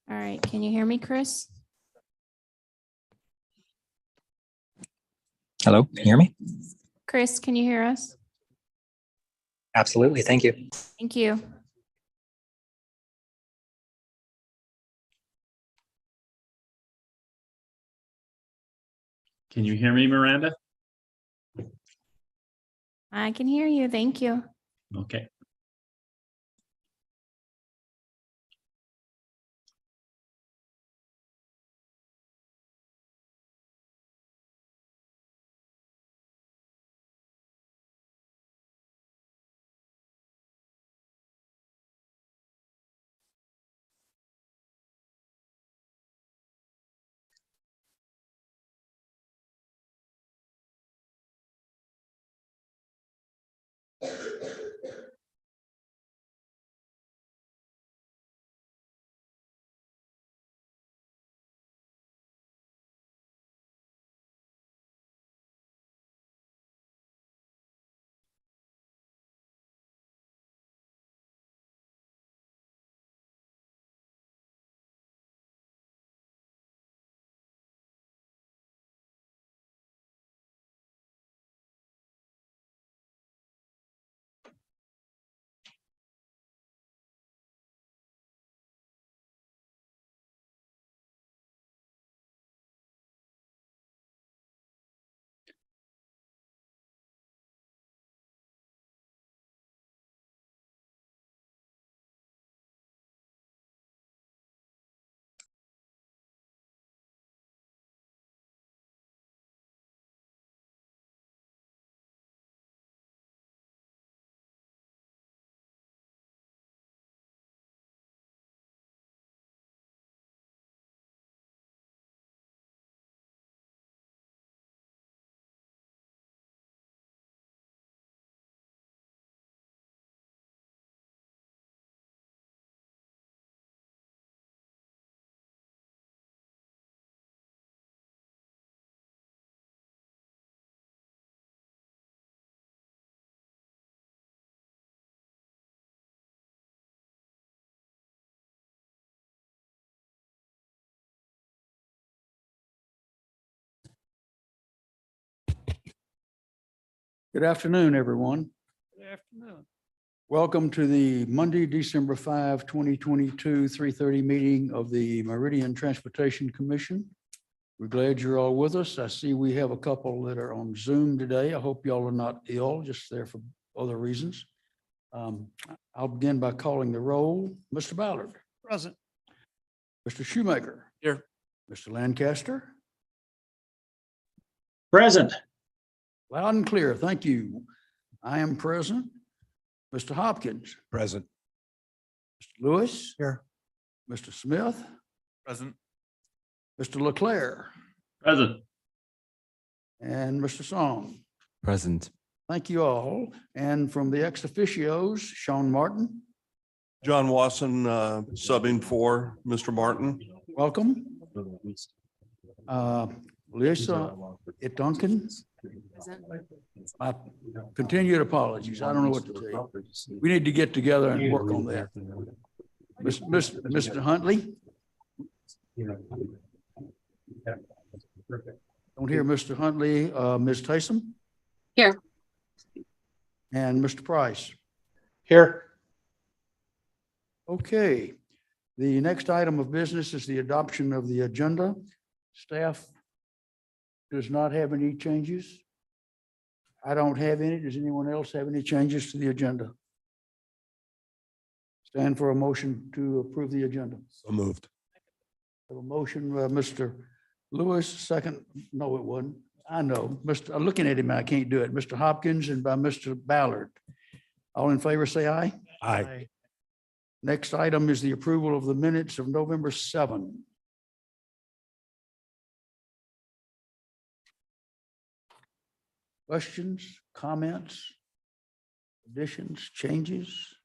All right, can you hear me, Chris? Hello, can you hear me? Chris, can you hear us? Absolutely, thank you. Thank you. Can you hear me, Miranda? I can hear you. Thank you. Okay. Good afternoon, everyone. Good afternoon. Welcome to the Monday, December 5, 2022, 3:30 meeting of the Meridian Transportation Commission. We're glad you're all with us. I see we have a couple that are on Zoom today. I hope y'all are not ill, just there for other reasons. I'll begin by calling the roll. Mr. Ballard. Present. Mr. Shoemaker. Here. Mr. Lancaster. Present. Loud and clear. Thank you. I am present. Mr. Hopkins. Present. Mr. Lewis. Here. Mr. Smith. Present. Mr. Leclerc. Present. And Mr. Song. Present. Thank you all. And from the ex officios, Sean Martin, John Wasson, subbing for Mr. Martin. welcome. Lisa Duncan. My continued apologies. I don't know what to tell you. We need to get together and work on that. Mr. Huntley. Don't hear Mr. Huntley. Ms. Taysom. Here. And Mr. Price. Here. Okay. The next item of business is the adoption of the agenda. Staff does not have any changes. I don't have any. Does anyone else have any changes to the agenda? Stand for a motion to approve the agenda. So moved. Have a motion, Mr. Lewis, second. No, it wasn't. I know. I'm looking at him, I can't do it. Mr. Hopkins and by Mr. Ballard. All in favor, say aye. Aye. Next item is the approval of the minutes of November 7. Questions, comments, additions, changes?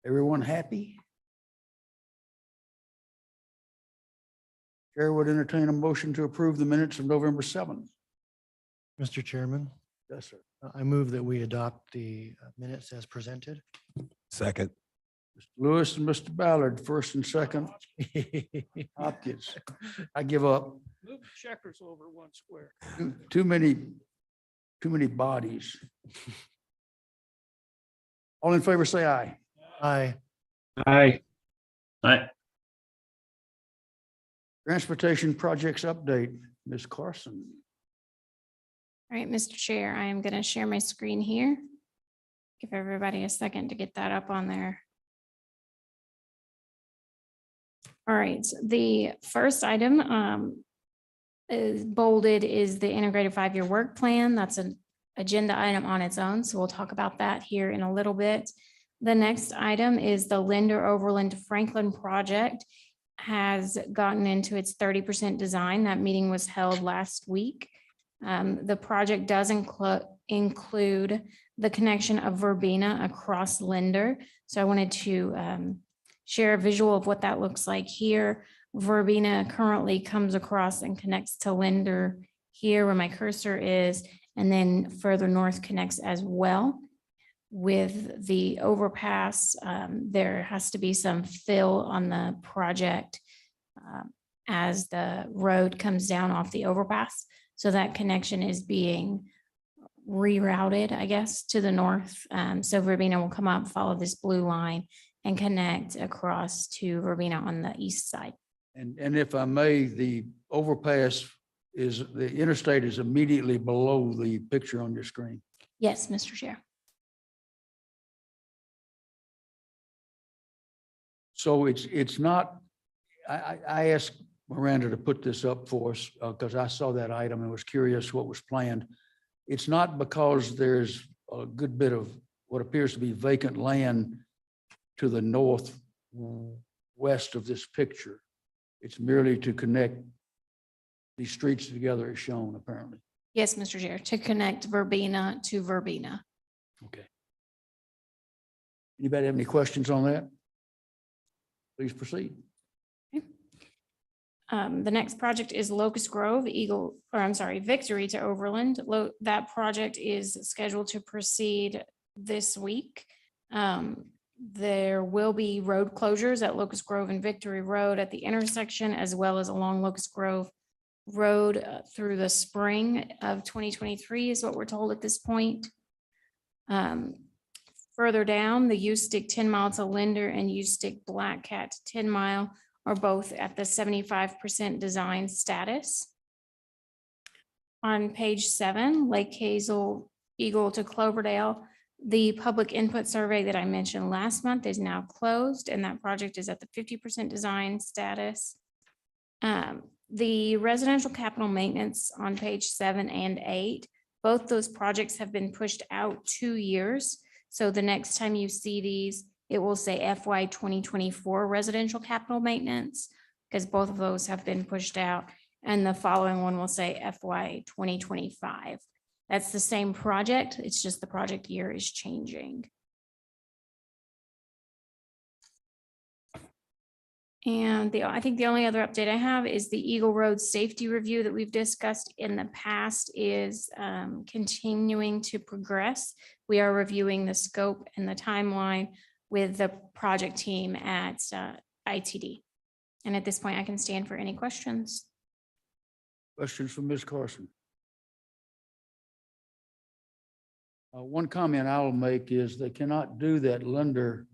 Everyone happy? Chair would entertain a motion to approve the minutes of November 7. Mr. Chairman, Yes, sir. I move that we adopt the minutes as presented. Second. Mr. Lewis and Mr. Ballard, first and second. Hopkins, I give up. Move checkers over one square. Too many bodies. All in favor, say aye. Aye. Aye. Aye. Transportation projects update, Ms. Carson. All right, Mr. Chair, I am going to share my screen here. Give everybody a second to get that up on there. All right, so the first item is bolded is the integrated 5-year work plan. That's an agenda item on its own, so we'll talk about that here in a little bit. The next item is the Linder Overland to Franklin project has gotten into its 30% design. That meeting was held last week. The project does include the connection of Verbena across Linder. So I wanted to share a visual of what that looks like here. Verbena currently comes across and connects to Linder here where my cursor is, and then further north connects as well. With the overpass, there has to be some fill on the project as the road comes down off the overpass. So that connection is being rerouted, I guess, to the north. So Verbena will come up, follow this blue line and connect across to Verbena on the east side. And if I may, the overpass is, the interstate is immediately below the picture on your screen. Yes, Mr. Chair. So it's not, I asked Miranda to put this up for us because I saw that item and was curious what was planned. It's not because there's a good bit of what appears to be vacant land to the northwest of this picture. It's merely to connect these streets together as shown, apparently. Yes, Mr. Chair, to connect Verbena to Verbena. Okay. Anybody have any questions on that? Please proceed. The next project is Locust Grove, Victory to Overland. That project is scheduled to proceed this week. There will be road closures at Locust Grove and Victory Road at the intersection, as well as along Locust Grove Road through the spring of 2023 is what we're told at this point. Further down, the U-Stick 10 mile to Linder and U-Stick Black Cat 10 mile are both at the 75% design status. On page 7, Lake Hazel Eagle to Cloverdale, the public input survey that I mentioned last month is now closed, and that project is at the 50% design status. The residential capital maintenance on page 7 and 8, both those projects have been pushed out 2 years. So the next time you see these, it will say FY 2024 residential capital maintenance, because both of those have been pushed out. And the following one will say FY 2025. That's the same project. It's just the project year is changing. And I think the only other update I have is the Eagle Road safety review that we've discussed in the past is continuing to progress. We are reviewing the scope and the timeline with the project team at ITD. And at this point, I can stand for any questions. Questions from Ms. Carson? One comment I'll make is they cannot do that Linder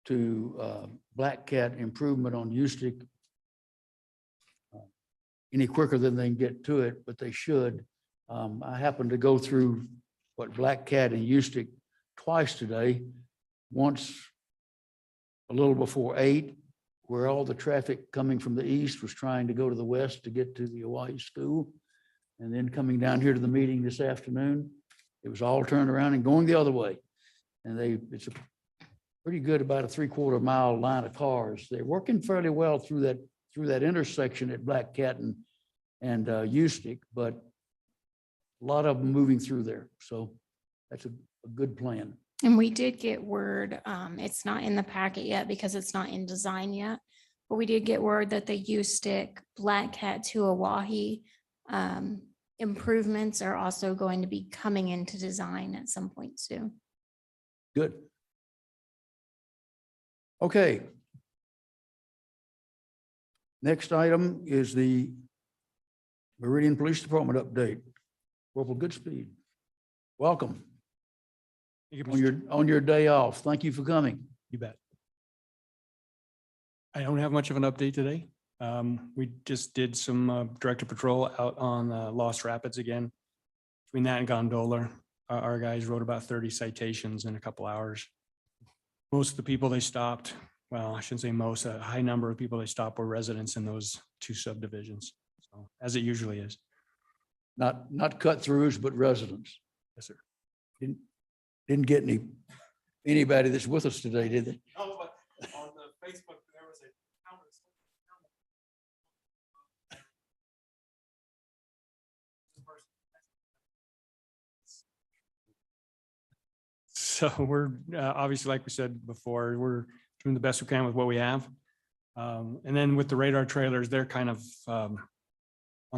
to Black Cat improvement on U-Stick any quicker than they can get to it, but they should. I happened to go through what Black Cat and U-Stick twice today, once a little before 8, where all the traffic coming from the east was trying to go to the west to get to the Hawaii school. And then coming down here to the meeting this afternoon, it was all turned around and going the other way. And it's a pretty good, about a 3/4 mile line of cars. They're working fairly well through that intersection at Black Cat and U-Stick, but a lot of them moving through there. So that's a good plan. And we did get word, it's not in the packet yet because it's not in design yet, but we did get word that the U-Stick Black Cat to Oahe improvements are also going to be coming into design at some point soon. Good. Okay. Next item is the Meridian Police Department update. Corporal Goodspeed, welcome on your day off. Thank you for coming. You bet. I don't have much of an update today. We just did some director patrol out on Lost Rapids again. Between that and Gondola, our guys wrote about 30 citations in a couple hours. Most of the people they stopped, well, I shouldn't say most, a high number of people they stopped were residents in those two subdivisions. So as it usually is. Not cut throughs, but residents. Yes, sir. Didn't get anybody that's with us today, did they? No, but on the Facebook, there was a So we're obviously, like we said before, we're doing the best we can with what we have. And then with the radar trailers, they're kind of on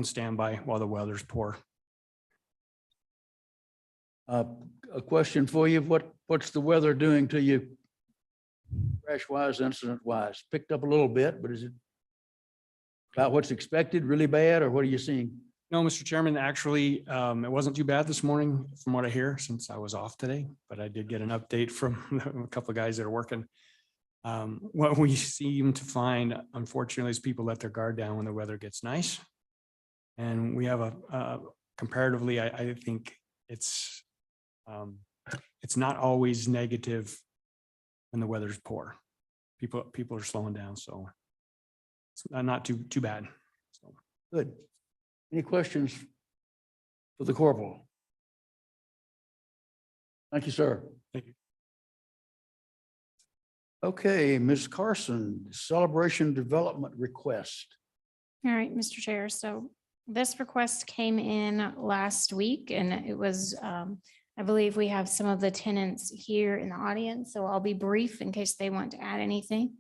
standby while the weather's poor. A question for you. What's the weather doing to you? Crash wise, incident wise, picked up a little bit, but is it about what's expected, really bad, or what are you seeing? No, Mr. Chairman, actually, it wasn't too bad this morning from what I hear since I was off today, but I did get an update from a couple of guys that are working. What we seem to find, unfortunately, is people let their guard down when the weather gets nice. And we have a comparatively, I think it's not always negative when the weather's poor. People are slowing down, so it's not too bad. So. Good. Any questions for the corporal? Thank you, sir. Thank you. Okay, Ms. Carson, celebration development request. All right, Mr. Chair. So this request came in last week and it was, I believe we have some of the tenants here in the audience, so I'll be brief in case they want to add anything.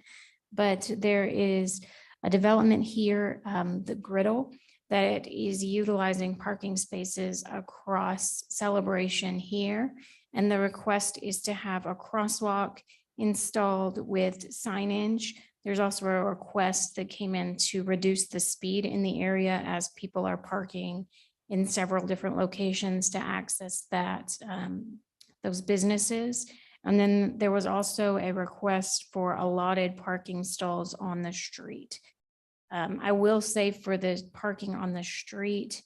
But there is a development here, the Griddle, that is utilizing parking spaces across Celebration here. And the request is to have a crosswalk installed with signage. There's also a request that came in to reduce the speed in the area as people are parking in several different locations to access that, those businesses. And then there was also a request for allotted parking stalls on the street. I will say for the parking on the street,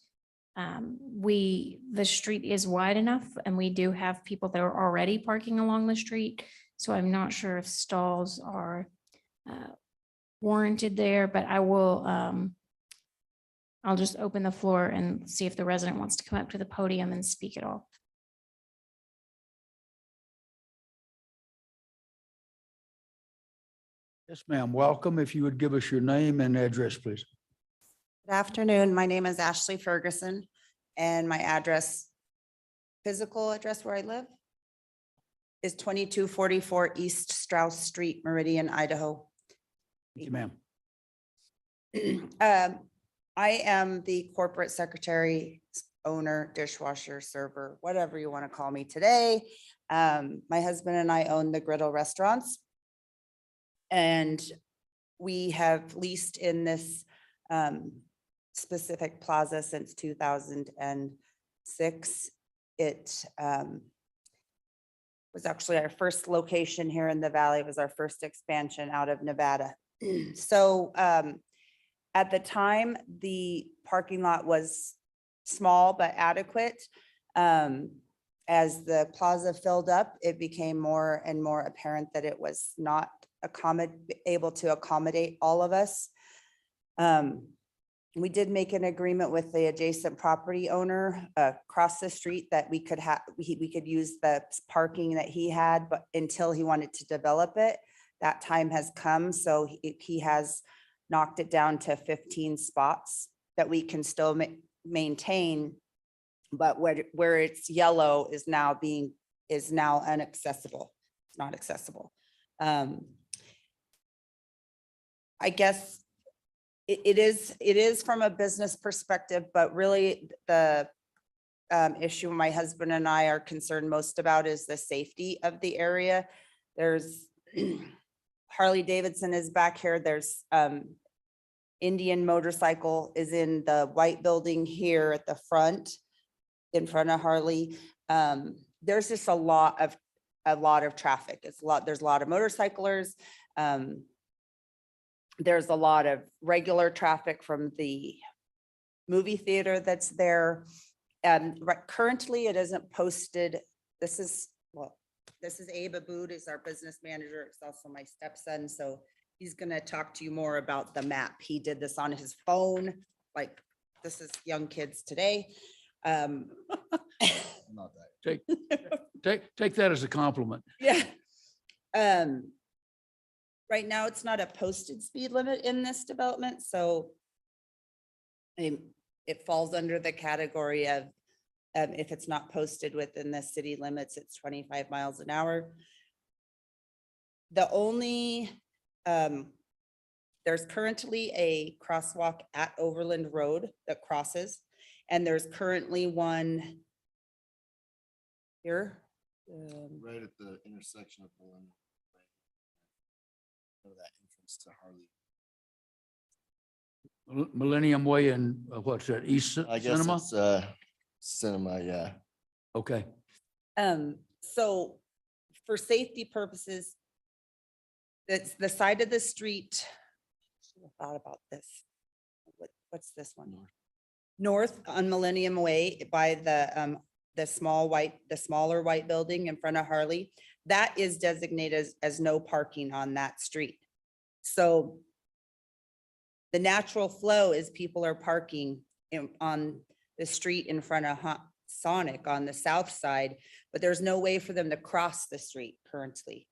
the street is wide enough and we do have people that are already parking along the street. So I'm not sure if stalls are warranted there, but I will, I'll just open the floor and see if the resident wants to come up to the podium and speak at all. Yes, ma'am. Welcome. If you would give us your name and address, please. Good afternoon. My name is Ashley Ferguson and my physical address where I live is 2244 East Strauss Street, Meridian, Idaho. Thank you, ma'am. I am the corporate secretary, owner, dishwasher, server, whatever you want to call me today. My husband and I own the Griddle restaurants. And we have leased in this specific plaza since 2006. It was actually our first location here in the Valley. It was our first expansion out of Nevada. So at the time, the parking lot was small but adequate. As the plaza filled up, it became more and more apparent that it was not able to accommodate all of us. We did make an agreement with the adjacent property owner across the street that we could use the parking that he had, but until he wanted to develop it, that time has come. So he has knocked it down to 15 spots that we can still maintain, but where it's yellow is now inaccessible. It's not accessible. I guess it is from a business perspective, but really the issue my husband and I are concerned most about is the safety of the area. There's Harley Davidson is back here. There's Indian Motorcycle is in the white building here at the front, in front of Harley. There's just a lot of traffic. There's a lot of motorcyclers. There's a lot of regular traffic from the movie theater that's there. Currently, it isn't posted. This is Abe Aboud, is our business manager. It's also my stepson. So he's gonna talk to you more about the map. He did this on his phone, like this is young kids today. Take that as a compliment. Yeah. Right now, it's not a posted speed limit in this development, so it falls under the category of if it's not posted within the city limits, it's 25 miles an hour. The only, there's currently a crosswalk at Overland Road that crosses, and there's currently one here. Right at the intersection of Millennium. That entrance to Harley. Millennium Way and what's that, East I guess Cinema? it's cinema, yeah. Okay, So for safety purposes, that's the side of the street. Should have thought about this. What's this one? North on Millennium Way by the smaller white building in front of Harley. That is designated as no parking on that street. So the natural flow is people are parking on the street in front of Sonic on the south side, but there's no way for them to cross the street currently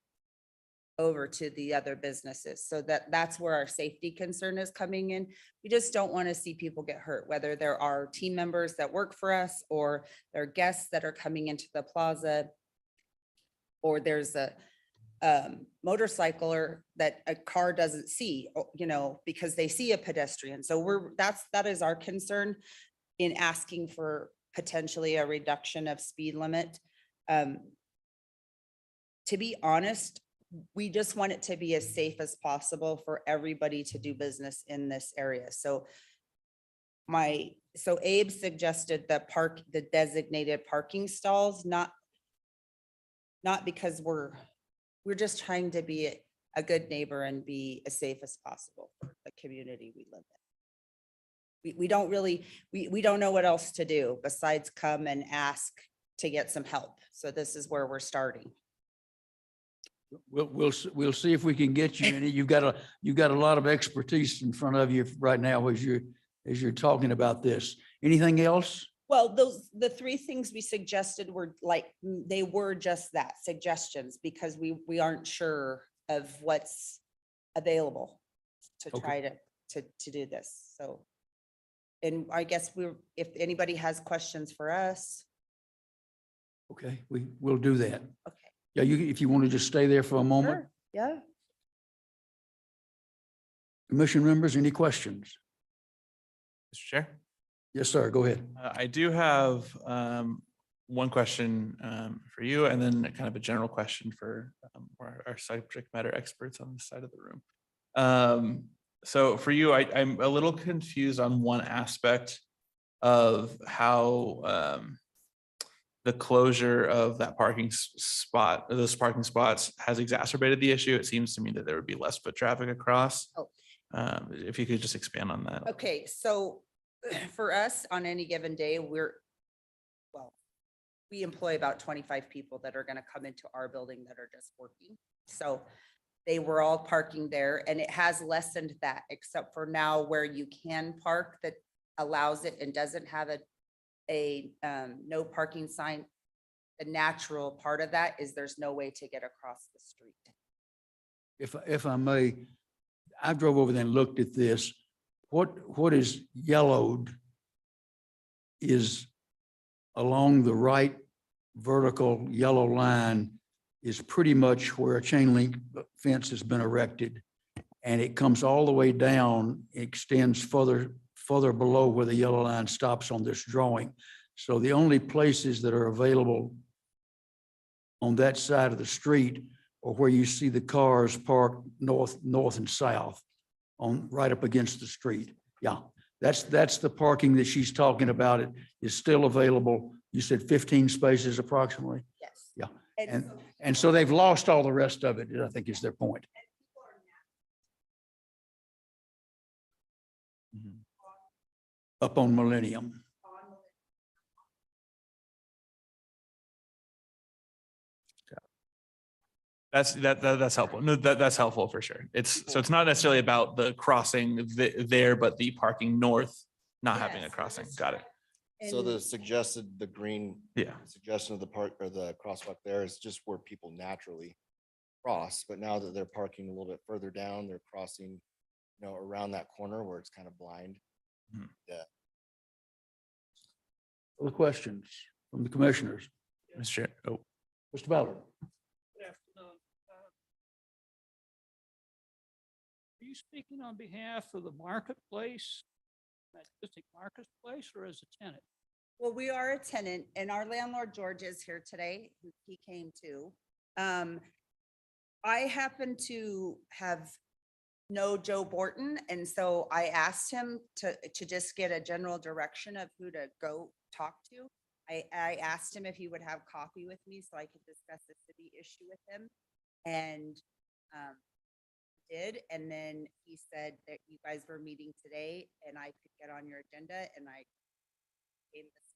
over to the other businesses. So that's where our safety concern is coming in. We just don't want to see people get hurt, whether there are team members that work for us or they're guests that are coming into the plaza, or there's a motorcycler that a car doesn't see, because they see a pedestrian. So that is our concern in asking for potentially a reduction of speed limit. To be honest, we just want it to be as safe as possible for everybody to do business in this area. So Abe suggested the designated parking stalls, not because we're just trying to be a good neighbor and be as safe as possible for the community we live in. We don't know what else to do besides come and ask to get some help. So this is where we're starting. we'll see if we can get you any. You've got a lot of expertise in front of you right now as you're talking about this. Anything else? Well, the three things we suggested were they were just that, suggestions, because we aren't sure of what's available to try to do this. So, and I guess if anybody has questions for us. Okay, we'll do that. Okay. Yeah, if you want to just stay there for a moment. Sure. Yeah. Commission members, any questions? Mr. Chair, Yes, sir. Go ahead. I do have one question for you, and then kind of a general question for our subject matter experts on this side of the room. So for you, I'm a little confused on one aspect of how the closure of that parking spot, or those parking spots, has exacerbated the issue. It seems to me that there would be less foot traffic across. Oh. If you could just expand on that. Okay, so for us on any given day, we employ about 25 people that are going to come into our building that are just working. So they were all parking there, and it has lessened that, except for now where you can park that allows it and doesn't have a no parking sign. The natural part of that is there's no way to get across the street. If I may, I drove over there and looked at this. What is yellowed is along the right vertical yellow line is pretty much where a chain link fence has been erected. And it comes all the way down, extends further below where the yellow line stops on this drawing. So the only places that are available on that side of the street or where you see the cars parked north and south on, right up against the street. Yeah, that's the parking that she's talking about. It is still available. You said 15 spaces approximately? Yes. Yeah. And And so they've lost all the rest of it, I think is their point. Mhm. Up on Millennium. That's helpful. No, that's helpful for sure. So it's not necessarily about the crossing there, but the parking north, not having a Yes, crossing. that's Got it. So the and suggested, the green Yeah. suggestion of the park or the crosswalk there is just where people naturally cross. But now that they're parking a little bit further down, they're crossing, around that corner where it's kind of blind. Mhm. Yeah. Other questions from the commissioners? Mr. Chair. Oh, Mr. Ballard? Good afternoon. Are you speaking on behalf of the marketplace, Majestic Marketplace, or as a tenant? well, we are a tenant and our landlord George is here today. He came too. I happen to know Joe Borton, and so I asked him to just get a general direction of who to go talk to. I asked him if he would have coffee with me so I could discuss the city issue with him. And did, and then he said that you guys were meeting today and I could get on your agenda, and I came this.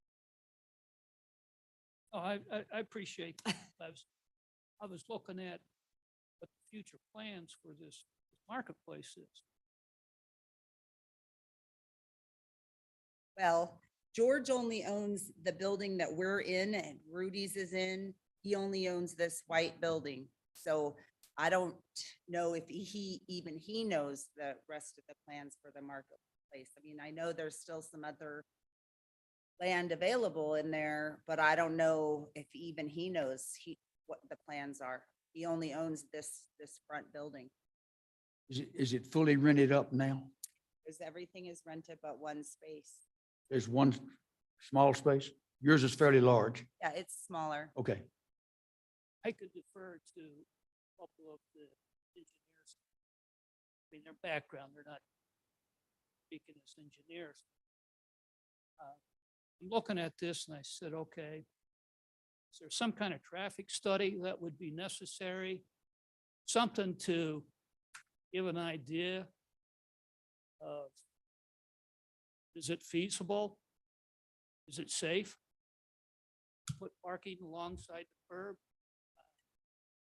Oh, I appreciate that. I was looking at what the future plans for this marketplace is. Well, George only owns the building that we're in and Rudy's is in. He only owns this white building. So I don't know if he knows the rest of the plans for the marketplace. I mean, I know there's still some other land available in there, but I don't know if even he knows what the plans are. He only owns this front building. Is it fully rented up now? Because everything is rented but one space. There's one small space? Yours is fairly large. Yeah, it's smaller. Okay. I could defer to a couple of the engineers. I mean, their background, they're not speaking as engineers. I'm looking at this and I said, okay, is there some kind of traffic study that would be necessary? Something to give an idea of, is it feasible? Is it safe? Put parking alongside the curb,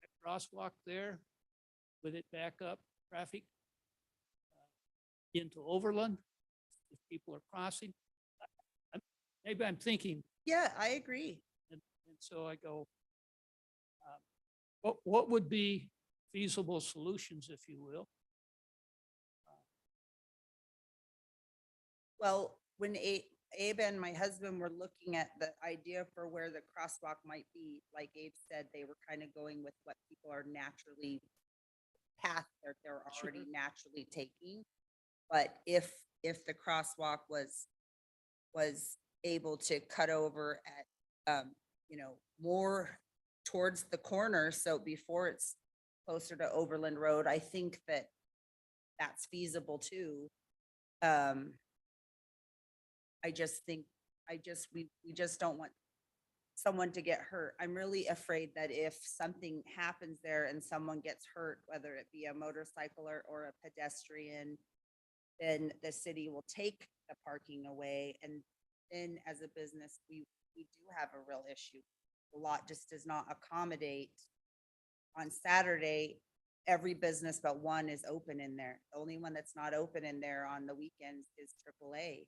a crosswalk there, with it back up traffic into Overland, if people are crossing. Maybe I'm thinking, Yeah, I agree. and so I go, what would be feasible solutions, if you will? Well, when Abe and my husband were looking at the idea for where the crosswalk might be, like Abe said, they were kind of going with what people are naturally path that they're already naturally taking. But if the crosswalk was able to cut over at, more towards the corner, so before it's closer to Overland Road, I think that that's feasible too. I just think, we just don't want someone to get hurt. I'm really afraid that if something happens there and someone gets hurt, whether it be a motorcycler or a pedestrian, then the city will take the parking away. And then as a business, we do have a real issue. The lot just does not accommodate. On Saturday, every business but one is open in there. The only one that's not open in there on the weekends is AAA,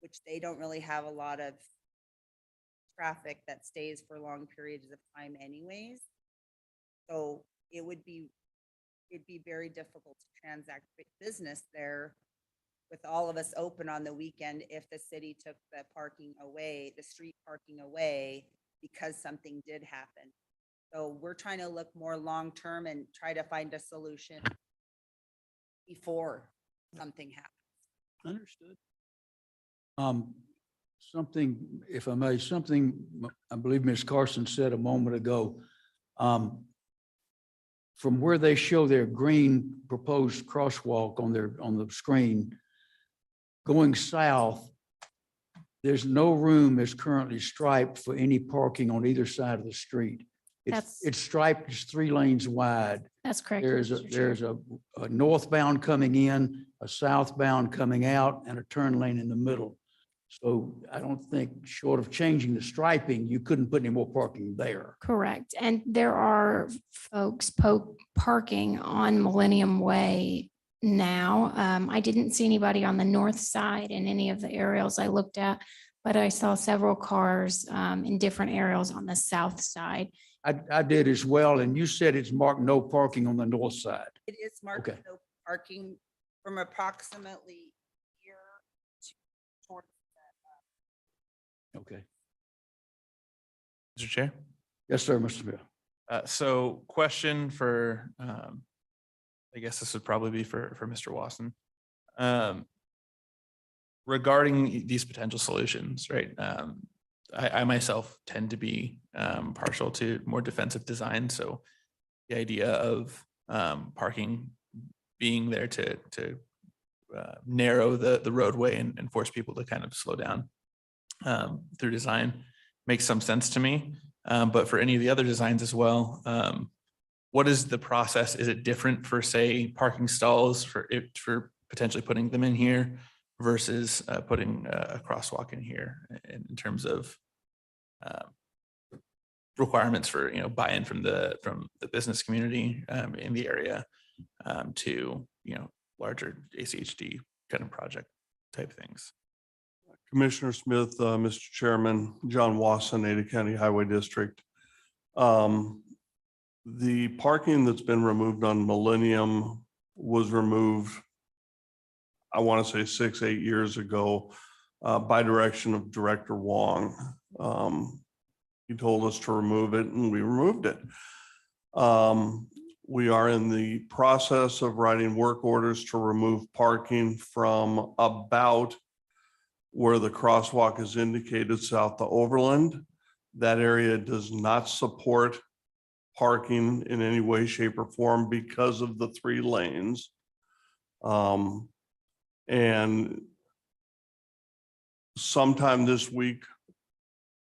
which they don't really have a lot of traffic that stays for long periods of time anyways. So it'd be very difficult to transact business there with all of us open on the weekend if the city took the parking away, the street parking away, because something did happen. So we're trying to look more long-term and try to find a solution before something happens. Understood. Something, if I may, something I believe Ms. Carson said a moment ago. from where they show their green proposed crosswalk on the screen, going south, there's no room that's currently striped for any parking on either side of the street. That's- It's striped, it's 3 lanes wide. That's correct. There's Mr. Chair. a northbound coming in, a southbound coming out, and a turn lane in the middle. So I don't think, short of changing the striping, you couldn't put any more parking there. Correct. And there are folks parking on Millennium Way now. I didn't see anybody on the north side in any of the aerials I looked at, but I saw several cars in different aerials on the south side. I did as well, and you said it's marked no parking on the north side. It is marked Okay. no parking from approximately here to towards Okay. Mr. Chair. Yes, sir, Mr. Smith. So question for, I guess this would probably be for Mr. Wasson. Regarding these potential solutions, right? I myself tend to be partial to more defensive design. So the idea of parking being there to narrow the roadway and force people to kind of slow down through design makes some sense to me. But for any of the other designs as well, what is the process? Is it different for, say, parking stalls for potentially putting them in here versus putting a crosswalk in here in terms of requirements for, buy-in from the business community in the area to, larger ACHD kind of project type things? Commissioner Smith, Mr. Chairman, John Wasson, Ada County Highway District. The parking that's been removed on Millennium was removed, I want to say 6-8 years ago, by direction of Director Wong. He told us to remove it and we removed it. We are in the process of writing work orders to remove parking from about where the crosswalk is indicated south to Overland. That area does not support parking in any way, shape, or form because of the 3 lanes. And sometime this week,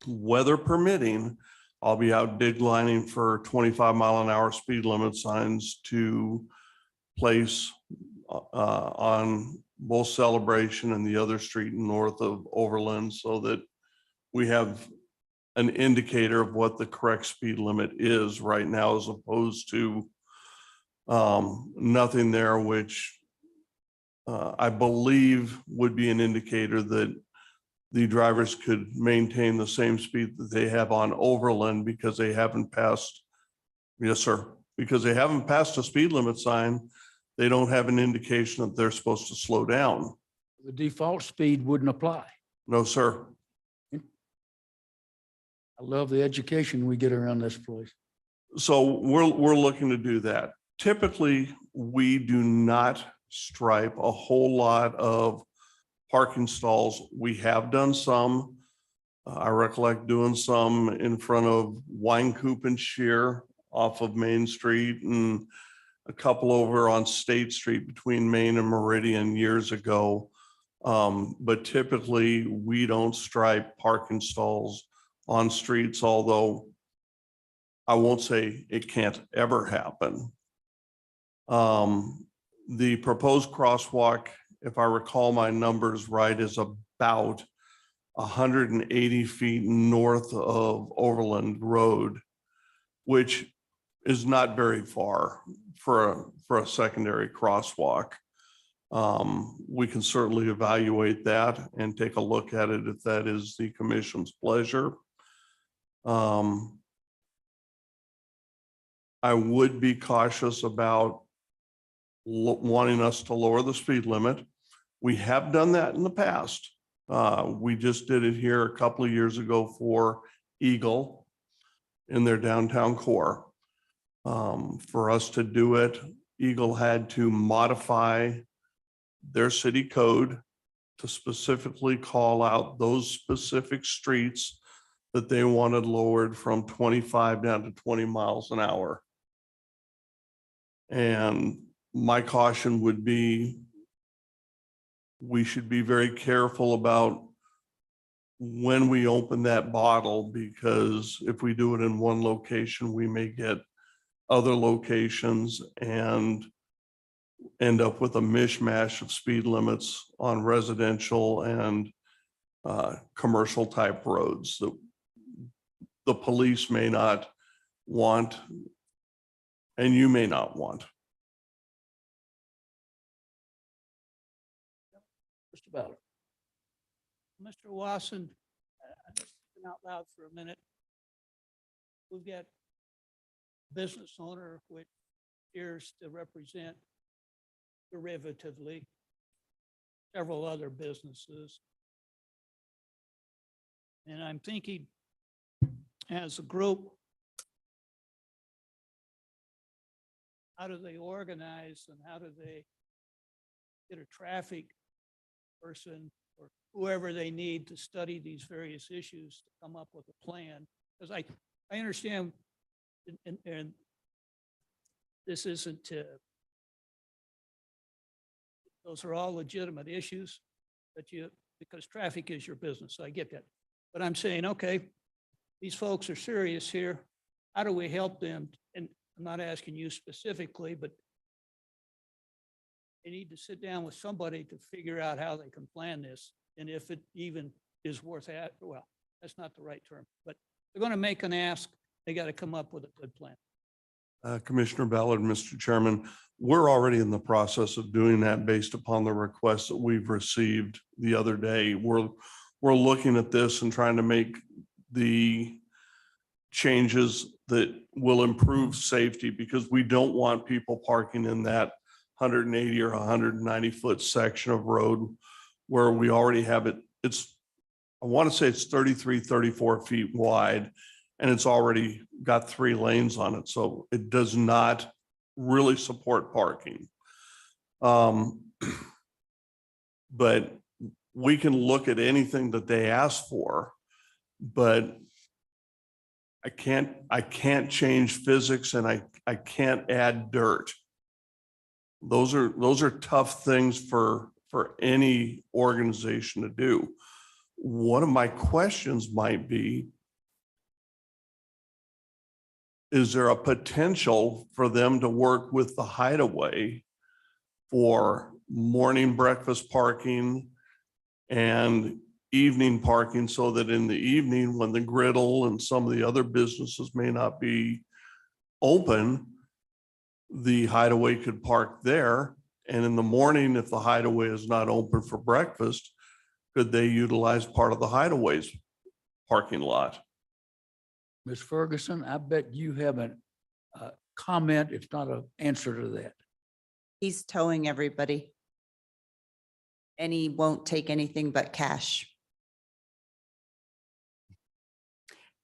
weather permitting, I'll be out dig lining for 25-mile-an-hour speed limit signs to place on both Celebration and the other street north of Overland, so that we have an indicator of what the correct speed limit is right now, as opposed to nothing there, which I believe would be an indicator that the drivers could maintain the same speed that they have on Overland because they haven't passed. Yes, sir. Because they haven't passed a speed limit sign, they don't have an indication that they're supposed to slow down. The default speed wouldn't apply. No, sir. I love the education we get around this place. So we're looking to do that. Typically, we do not stripe a whole lot of parking stalls. We have done some. I recollect doing some in front of Wine Coop and Shear off of Main Street, and a couple over on State Street between Main and Meridian years ago. But typically, we don't stripe parking stalls on streets, although I won't say it can't ever happen. The proposed crosswalk, if I recall my numbers right, is about 180 feet north of Overland Road, which is not very far for a secondary crosswalk. We can certainly evaluate that and take a look at it if that is the commission's pleasure. I would be cautious about wanting us to lower the speed limit. We have done that in the past. We just did it here a couple of years ago for Eagle in their downtown core. For us to do it, Eagle had to modify their city code to specifically call out those specific streets that they wanted lowered from 25 down to 20 miles an hour. And my caution would be, we should be very careful about when we open that bottle, because if we do it in one location, we may get other locations and end up with a mishmash of speed limits on residential and commercial type roads that the police may not want and you may not want. Mr. Ballard. Mr. Wasson, thinking out loud for a minute. We've got business owner which appears to represent derivatively several other businesses. And I'm thinking as a group, how do they organize and how do they get a traffic person or whoever they need to study these various issues to come up with a plan? Because I understand and this isn't, those are all legitimate issues that because traffic is your business. I get that. But I'm saying, okay, these folks are serious here. How do we help them? And I'm not asking you specifically, but they need to sit down with somebody to figure out how they can plan this. And if it even is worth it, well, that's not the right term, but they're going to make an ask. They got to come up with a good plan. Commissioner Ballard, Mr. Chairman, we're already in the process of doing that based upon the requests that we've received the other day. We're looking at this and trying to make the changes that will improve safety, because we don't want people parking in that 180 or 190 foot section of road where we already have it. I want to say it's 33, 34 feet wide, and it's already got 3 lanes on it. So it does not really support parking. But we can look at anything that they ask for, but I can't change physics, and I can't add dirt. Those are tough things for any organization to do. One of my questions might be, is there a potential for them to work with the Hideaway for morning breakfast parking and evening parking, so that in the evening, when the griddle and some of the other businesses may not be open, the Hideaway could park there? And in the morning, if the Hideaway is not open for breakfast, could they utilize part of the Hideaway's parking lot? Ms. Ferguson, I bet you have a comment, if not an answer to that. He's towing everybody. And he won't take anything but cash.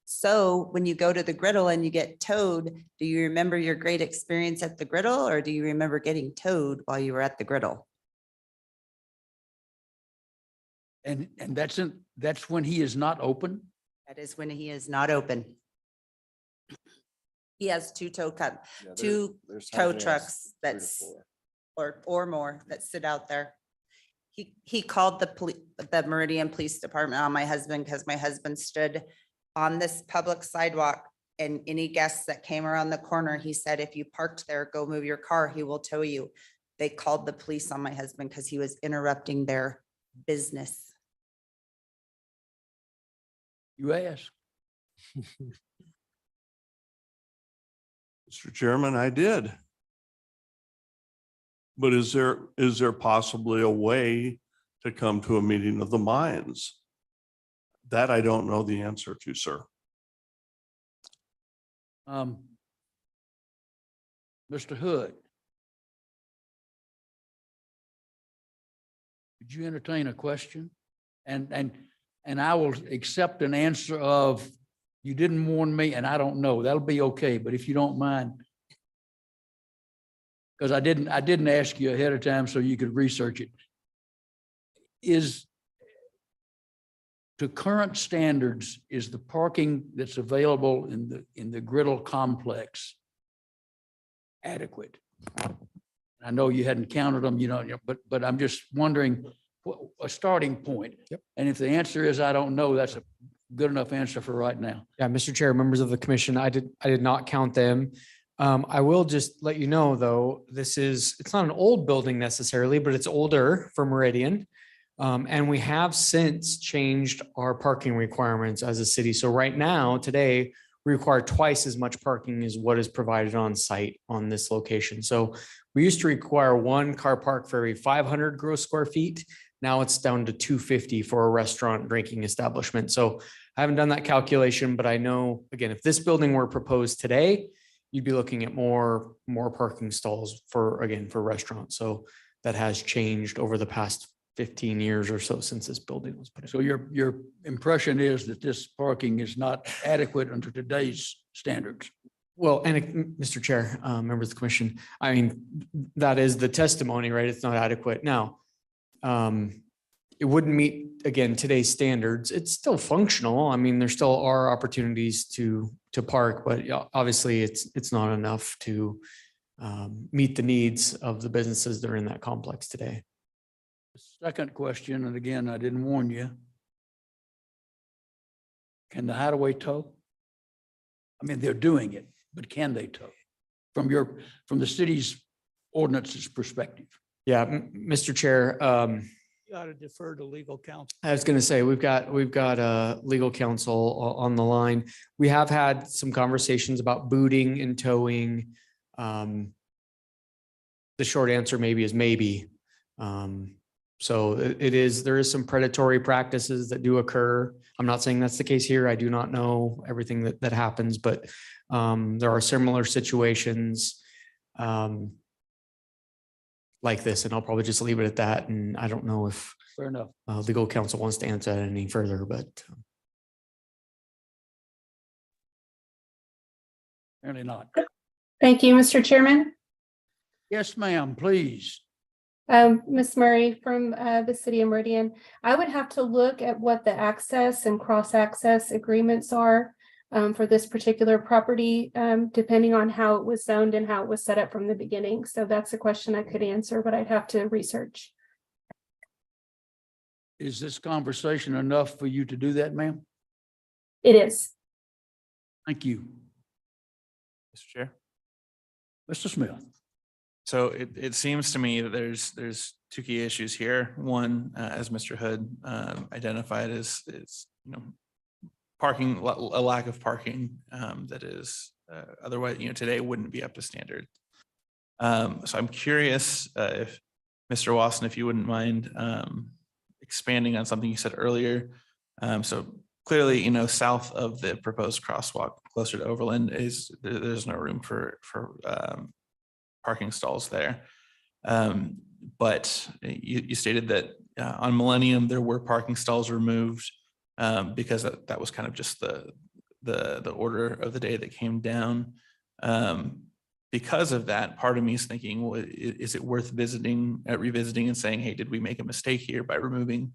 So when you go to the griddle and you get towed, do you remember your great experience at the griddle, or do you remember getting towed while you were at the griddle? And that's when he is not open? That is when he is not open. He has 2 two tow trucks that's, or more, that sit out there. He called the Meridian Police Department on my husband, because my husband stood on this public sidewalk, and any guests that came around the corner, he said, if you parked there, go move your car, he will tow you. They called the police on my husband because he was interrupting their business. You ask. Mr. Chairman, I did. But is there possibly a way to come to a meeting of the minds? That I don't know the answer to, sir. Mr. Hood. Would you entertain a question? And I will accept an answer of, you didn't warn me and I don't know. That'll be okay. But if you don't mind, because I didn't ask you ahead of time so you could research it. To current standards, is the parking that's available in the griddle complex adequate? I know you hadn't counted them, but I'm just wondering a starting point. Yep. And if the answer is, I don't know, that's a good enough answer for right now. Yeah, Mr. Chair, members of the commission, I did not count them. I will just let you know, though, it's not an old building necessarily, but it's older for Meridian. And we have since changed our parking requirements as a city. So right now, today, we require twice as much parking as what is provided on site on this location. So we used to require one car park for every 500 gross square feet. Now it's down to 250 for a restaurant drinking establishment. So I haven't done that calculation, but I know, again, if this building were proposed today, you'd be looking at more parking stalls for restaurants. So that has changed over the past 15 years or so since this building was put in. So your impression is that this parking is not adequate under today's standards? Well, and Mr. Chair, members of the commission, I mean, that is the testimony, right? It's not adequate. Now, it wouldn't meet, again, today's standards. It's still functional. I mean, there still are opportunities to park, but obviously it's not enough to meet the needs of the businesses that are in that complex today. Second question, and again, I didn't warn you. Can the hideaway tow? I mean, they're doing it, but can they tow? From the city's ordinance's perspective? Yeah, Mr. Chair, You ought to defer to legal counsel. I was going to say, we've got legal counsel on the line. We have had some conversations about booting and towing. The short answer maybe is maybe. So there is some predatory practices that do occur. I'm not saying that's the case here. I do not know everything that happens, but there are similar situations like this, and I'll probably just leave it at that. And I don't know if Fair enough. legal counsel wants to answer that any further, but Apparently not. Thank you, Mr. Chairman. Yes, ma'am, please. Ms. Murray from the city of Meridian. I would have to look at what the access and cross-access agreements are for this particular property, depending on how it was zoned and how it was set up from the beginning. So that's a question I could answer, but I'd have to research. Is this conversation enough for you to do that, ma'am? It is. Thank you. Mr. Chair. Mr. Smith. So it seems to me that there's two key issues here. One, as Mr. Hood identified, is parking, a lack of parking that is otherwise, today wouldn't be up to standard. So I'm curious if Mr. Wasson, if you wouldn't mind expanding on something you said earlier. So clearly, south of the proposed crosswalk closer to Overland there's no room for parking stalls there. But you stated that on Millennium, there were parking stalls removed because that was kind of just the order of the day that came down. Because of that, part of me is thinking, well, is it worth revisiting and saying, hey, did we make a mistake here by removing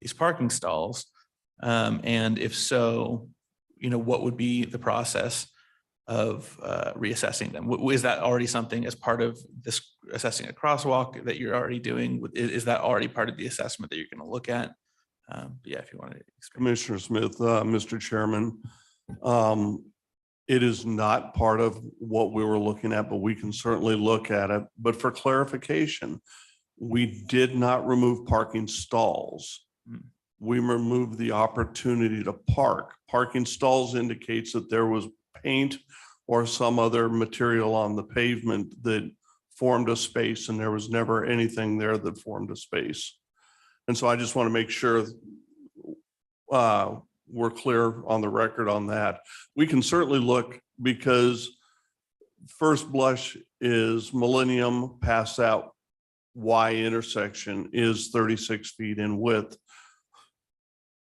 these parking stalls? And if so, what would be the process of reassessing them? Is that already something as part of this assessing a crosswalk that you're already doing? Is that already part of the assessment that you're going to look at? Yeah, if you want to. Commissioner Smith, Mr. Chairman, it is not part of what we were looking at, but we can certainly look at it. But for clarification, we did not remove parking stalls. We removed the opportunity to park. Parking stalls indicates that there was paint or some other material on the pavement that formed a space, and there was never anything there that formed a space. And so I just want to make sure we're clear on the record on that. We can certainly look, because first blush is Millennium past that Y intersection is 36 feet in width,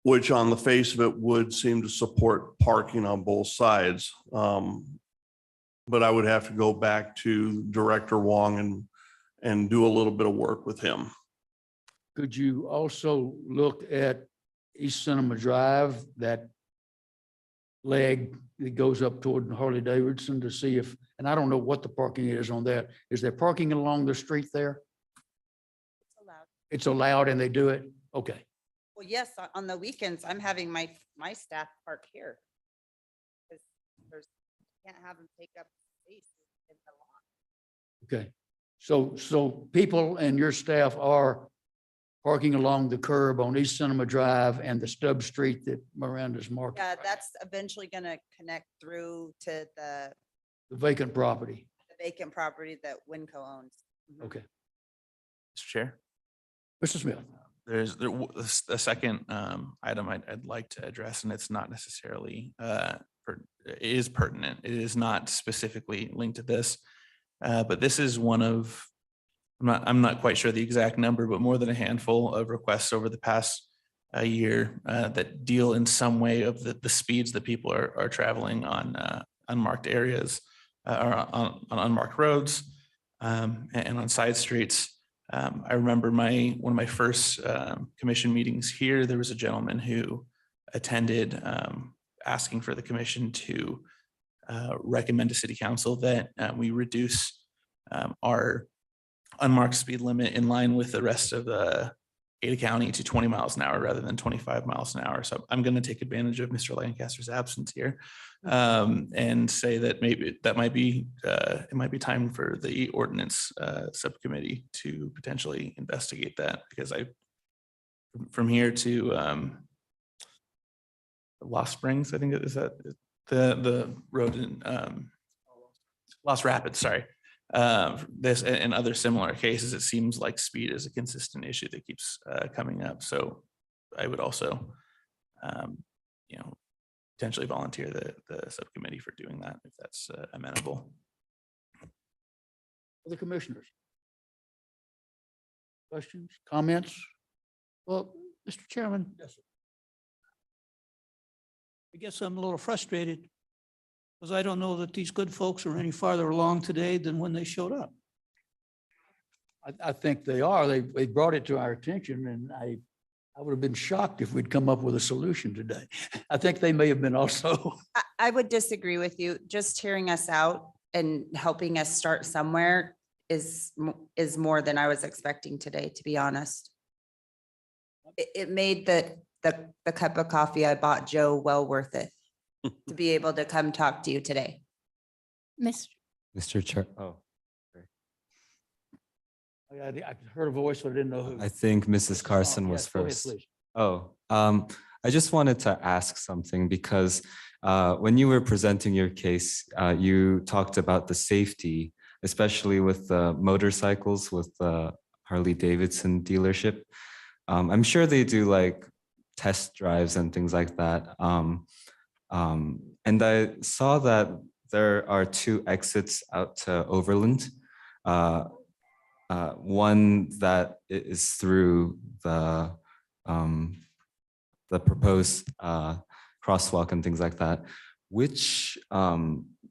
which on the face of it would seem to support parking on both sides. But I would have to go back to Director Wong and do a little bit of work with him. Could you also look at East Cinema Drive, that leg that goes up toward Harley Davidson to see if, and I don't know what the parking is on that. Is there parking along the street there? It's allowed. It's allowed and they do it? Okay, Well, yes, on the weekends, I'm having my staff park here. 'Cause can't have them take up space in the lot. okay. So people and your staff are parking along the curb on East Cinema Drive and the stub street that Miranda's marked, Yeah, that's eventually gonna connect through to the the vacant property. vacant property that Winco owns. Mhm. Okay. Mr. Chair, Mr. Smith, a second item I'd like to address, and it's not necessarily it is pertinent. It is not specifically linked to this. But this is one of, I'm not quite sure the exact number, but more than a handful of requests over the past year that deal in some way of the speeds that people are traveling on unmarked areas or on unmarked roads and on side streets. I remember one of my first commission meetings here, there was a gentleman who attended asking for the commission to recommend to city council that we reduce our unmarked speed limit in line with the rest of the Ada County to 20 miles an hour rather than 25 miles an hour. So I'm going to take advantage of Mr. Lancaster's absence here and say that maybe that might be it might be time for the ordinance subcommittee to potentially investigate that, because from here to Lost Springs, I think is that the road in Lost Rapids, sorry. This and other similar cases, it seems like speed is a consistent issue that keeps coming up. So I would also, potentially volunteer the subcommittee for doing that if that's amenable. the commissioners. Questions, comments? Well, Mr. Chairman. Yes, sir. I guess I'm a little frustrated because I don't know that these good folks are any farther along today than when they showed up. I think they are. They brought it to our attention, and I would have been shocked if we'd come up with a solution today. I think they may have been also. I would disagree with you. Just hearing us out and helping us start somewhere is more than I was expecting today, to be honest. It made the cup of coffee I bought Joe well worth it to be able to come talk to you today. Mr. Chair, I heard a voice, but I didn't know who. I think Mrs. Carson was Yes, go ahead, first. please. I just wanted to ask something because when you were presenting your case, you talked about the safety, especially with the motorcycles with the Harley Davidson dealership. I'm sure they do like test drives and things like that. And I saw that there are 2 exits out to Overland. One that is through the proposed crosswalk and things like that. Which,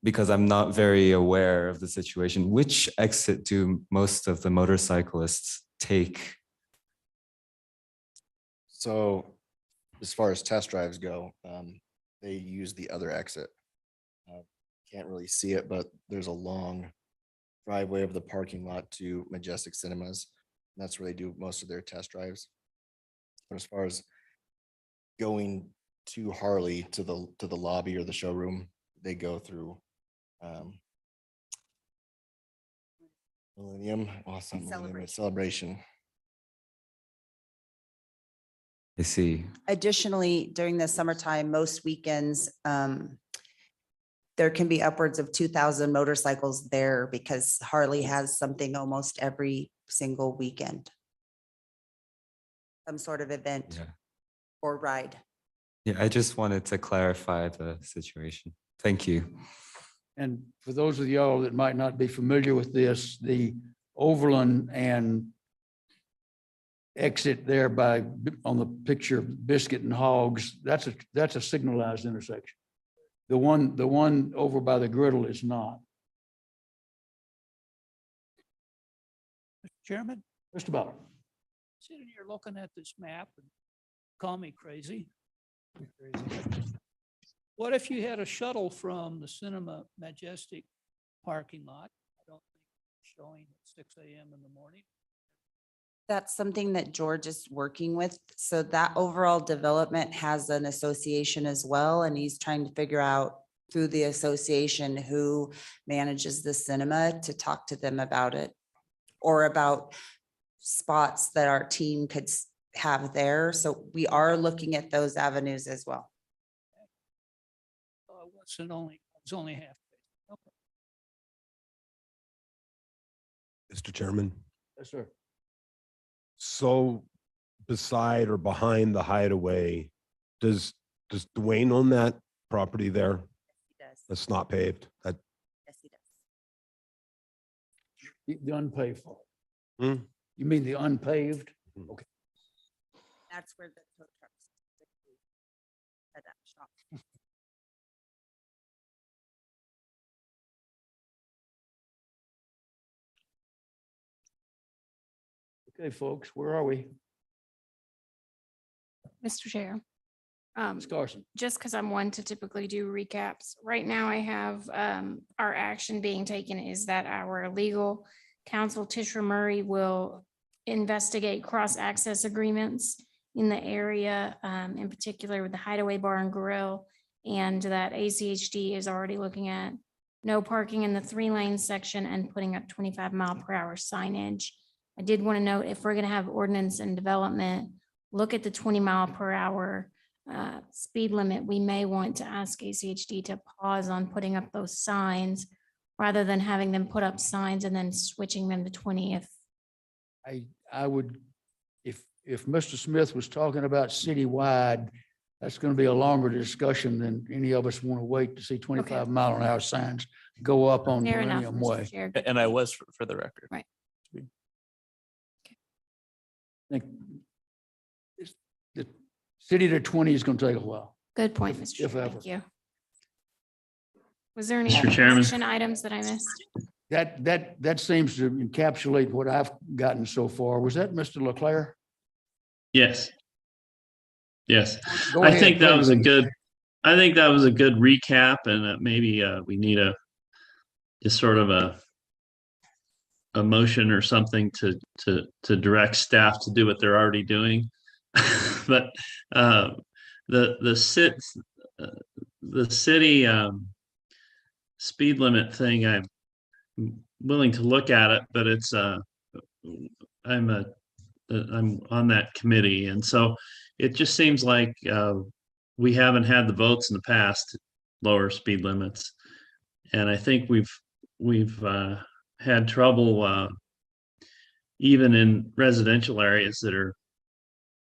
because I'm not very aware of the situation, which exit do most of the motorcyclists take? So as far as test drives go, they use the other exit. Can't really see it, but there's a long driveway of the parking lot to Majestic Cinemas. And that's where they do most of their test drives. But as far as going to Harley to the lobby or the showroom, they go through Millennium, awesome Celebration. I see. Additionally, during the summertime, most weekends, there can be upwards of 2,000 motorcycles there because Harley has something almost every single weekend. Some sort of event Yeah. or ride. Yeah, I just wanted to clarify the situation. Thank you. And for those of y'all that might not be familiar with this, the Overland and exit there on the picture, Biscuit and Hogs, that's a signalized intersection. The one over by the griddle is not. Mr. Chairman, Mr. Ballard. sitting here looking at this map and call me crazy. What if you had a shuttle from the Cinema Majestic parking lot? I don't think it's showing at 6 a.m. in the morning. That's something that George is working with. So that overall development has an association as well, and he's trying to figure out through the association who manages the cinema to talk to them about it, or about spots that our team could have there. So we are looking at those avenues as well. It's only half. Okay. Mr. Chairman, Yes, sir. so beside or behind the hideaway, does Dwayne own that property there? He does. That's not paved? That, Yes, he does. The unpaved. part. Hmm? You mean the unpaved? Okay. That's where the tow trucks. At that shop. Okay, folks, where are we? Mr. Chair. Ms. Carson? Just because I'm one to typically do recaps, right now I have our action being taken is that our legal counsel, Tishra Murray, will investigate cross-access agreements in the area, in particular with the Hideaway Bar and Grill, and that ACHD is already looking at no parking in the 3-lane section and putting up 25-mile-per-hour signage. I did want to note, if we're going to have ordinance and development, look at the 20-mile-per-hour speed limit. We may want to ask ACHD to pause on putting up those signs rather than having them put up signs and then switching them to 20 if. I would, if Mr. Smith was talking about citywide, that's going to be a longer discussion than any of us want to wait to see 25-mile-an-hour signs go up on Fair enough, Millennium Mr. Way. Chair. And I was for the record. Right. I think the city to 20 is going to take a while. Good point, If- Mr. Chair. if ever. Thank you. Was there any Mr. other Chairman. action items that I missed? That seems to encapsulate what I've gotten so far. Was that Mr. Leclerc? Yes. Yes. Go I ahead, think that was a please. good, I think that was a good recap, and maybe we need just sort of a motion or something to direct staff to do what they're already doing. But the city speed limit thing, I'm willing to look at it, but it's I'm on that committee, and so it just seems like we haven't had the votes in the past to lower speed limits, and I think we've had trouble even in residential areas that are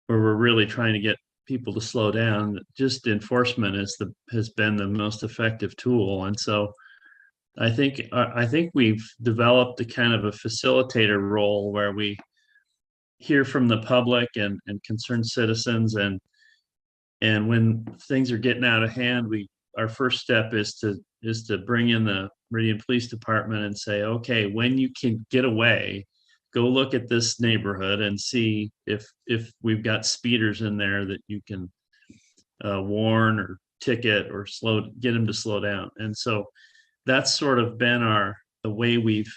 where we're really trying to get people to slow down. Just enforcement has been the most effective tool, and so I think we've developed a kind of a facilitator role where we hear from the public and concerned citizens, and when things are getting out of hand, our first step is to bring in the Meridian Police Department and say, okay, when you can get away, go look at this neighborhood and see if we've got speeders in there that you can warn or ticket or get them to slow down. And so that's sort of been the way we've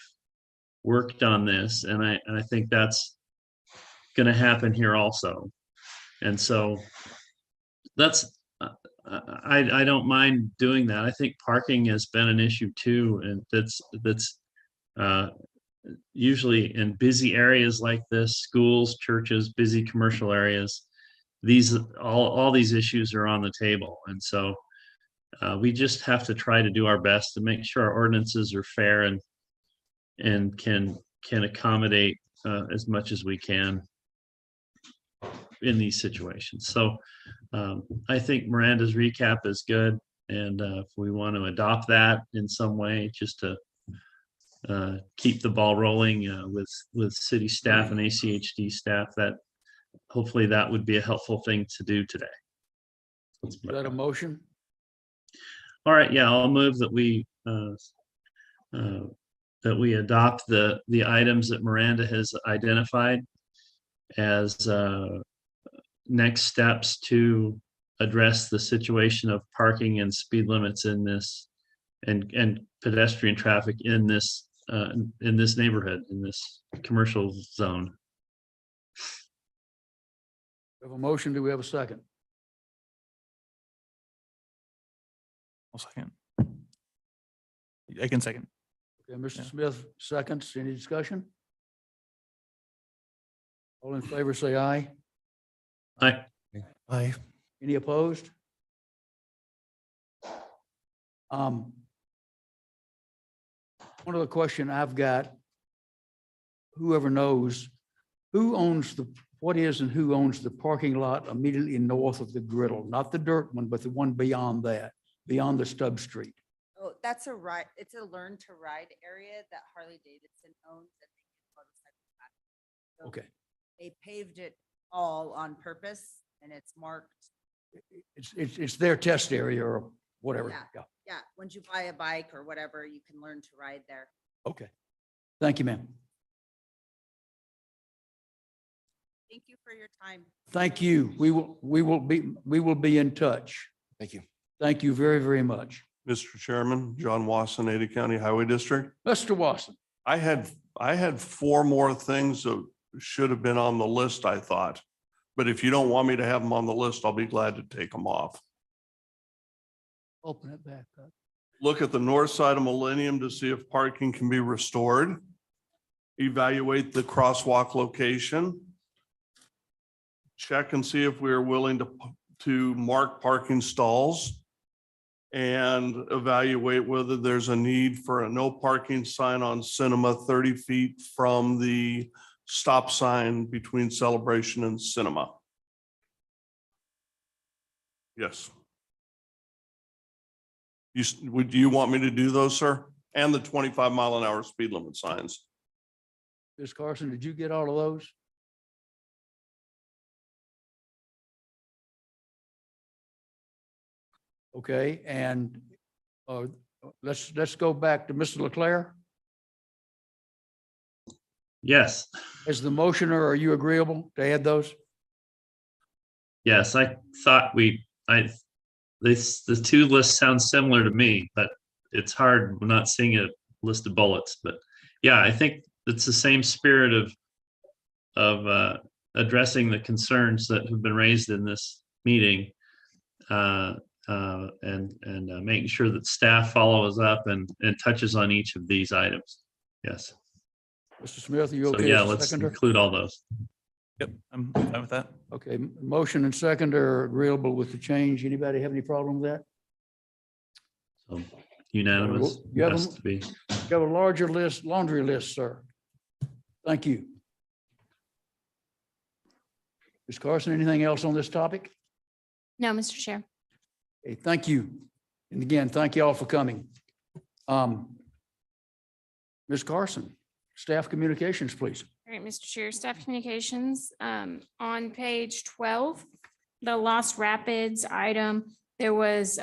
worked on this, and I think that's going to happen here also. And so that's I don't mind doing that. I think parking has been an issue too, and that's usually in busy areas like this, schools, churches, busy commercial areas. All these issues are on the table, and so we just have to try to do our best to make sure our ordinances are fair and can accommodate as much as we can in these situations. So I think Miranda's recap is good, and if we want to adopt that in some way, just to keep the ball rolling with city staff and ACHD staff, that hopefully that would be a helpful thing to do today. Is that a motion? All right, yeah, I'll move that we adopt the items that Miranda has identified as next steps to address the situation of parking and speed limits in this and pedestrian traffic in this neighborhood, in this commercial zone. We have a motion. Do we have a second? I'll second. I can second. Okay, Mr. Yeah. Smith, seconds. Any discussion? All in favor, say aye. Aye. Any opposed? One other question I've got, whoever knows, who owns what is and who owns the parking lot immediately north of the griddle? Not the dirt one, but the one beyond that, beyond the stub street. Oh, that's a ride, it's a learn to ride area that Harley Davidson owns. And they get motorcycle traffic. So Okay, They paved it all on purpose and it's marked. it's their test area or whatever. Yeah. Yeah. Yeah, once you buy a bike or whatever, you can learn to ride there. Okay. Thank you, ma'am. Thank you for your time. Thank you. We will be in touch. Thank you. Thank you very, very much. Mr. Chairman, John Wasson, Ada County Highway District. Mr. Watson. I had 4 more things that should have been on the list, I thought. But if you don't want me to have them on the list, I'll be glad to take them off. Open it back up. Look at the north side of Millennium to see if parking can be restored. Evaluate the crosswalk location. Check and see if we are willing to mark parking stalls. And evaluate whether there's a need for a no parking sign on Cinema 30 feet from the stop sign between Celebration and Cinema. Yes. Would you want me to do those, sir? And the 25-mile-an-hour speed limit signs. Ms. Carson, did you get all of those? Okay, and let's go back to Mr. Leclerc. Yes, As the motioner, are you agreeable to add those? yes, I thought the 2 lists sound similar to me, but it's hard not seeing a list of bullets. But yeah, I think it's the same spirit of addressing the concerns that have been raised in this meeting. And making sure that staff follows up and touches on each of these items. Yes. Mr. Smith, are you So okay? yeah, as a let's seconder? include all those. Yep, I'm fine with that. Okay, motion and second are agreeable with the change. Anybody have any problem with that? So unanimous You have has them? to be. You have a larger list, laundry list, sir. Thank you. Ms. Carson, anything else on this topic? No, Mr. Chair. Okay, thank you. And again, thank you all for coming. Ms. Carson, staff communications, please. All right, Mr. Chair, staff communications, on page 12, the Lost Rapids item, there was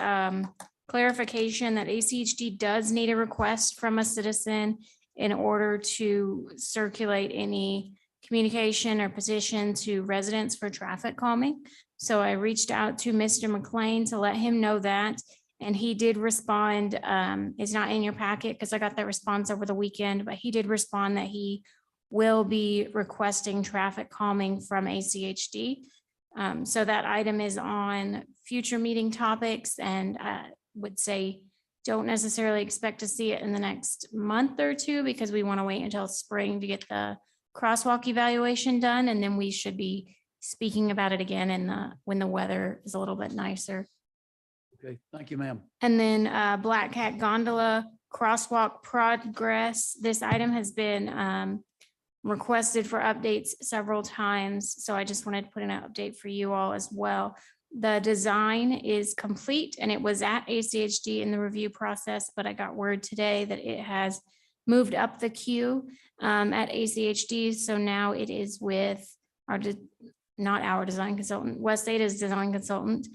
clarification that ACHD does need a request from a citizen in order to circulate any communication or petition to residents for traffic calming. So I reached out to Mr. McLean to let him know that, and he did respond. It's not in your packet because I got that response over the weekend, but he did respond that he will be requesting traffic calming from ACHD. So that item is on future meeting topics, and I would say don't necessarily expect to see it in the next month or 2 because we want to wait until spring to get the crosswalk evaluation done, and then we should be speaking about it again when the weather is a little bit nicer. Okay, thank you, ma'am. And then Black Cat Gondola crosswalk progress. This item has been requested for updates several times. So I just wanted to put in an update for you all as well. The design is complete and it was at ACHD in the review process, but I got word today that it has moved up the queue at ACHD. So now it is with not our design consultant, West Ada's design consultant,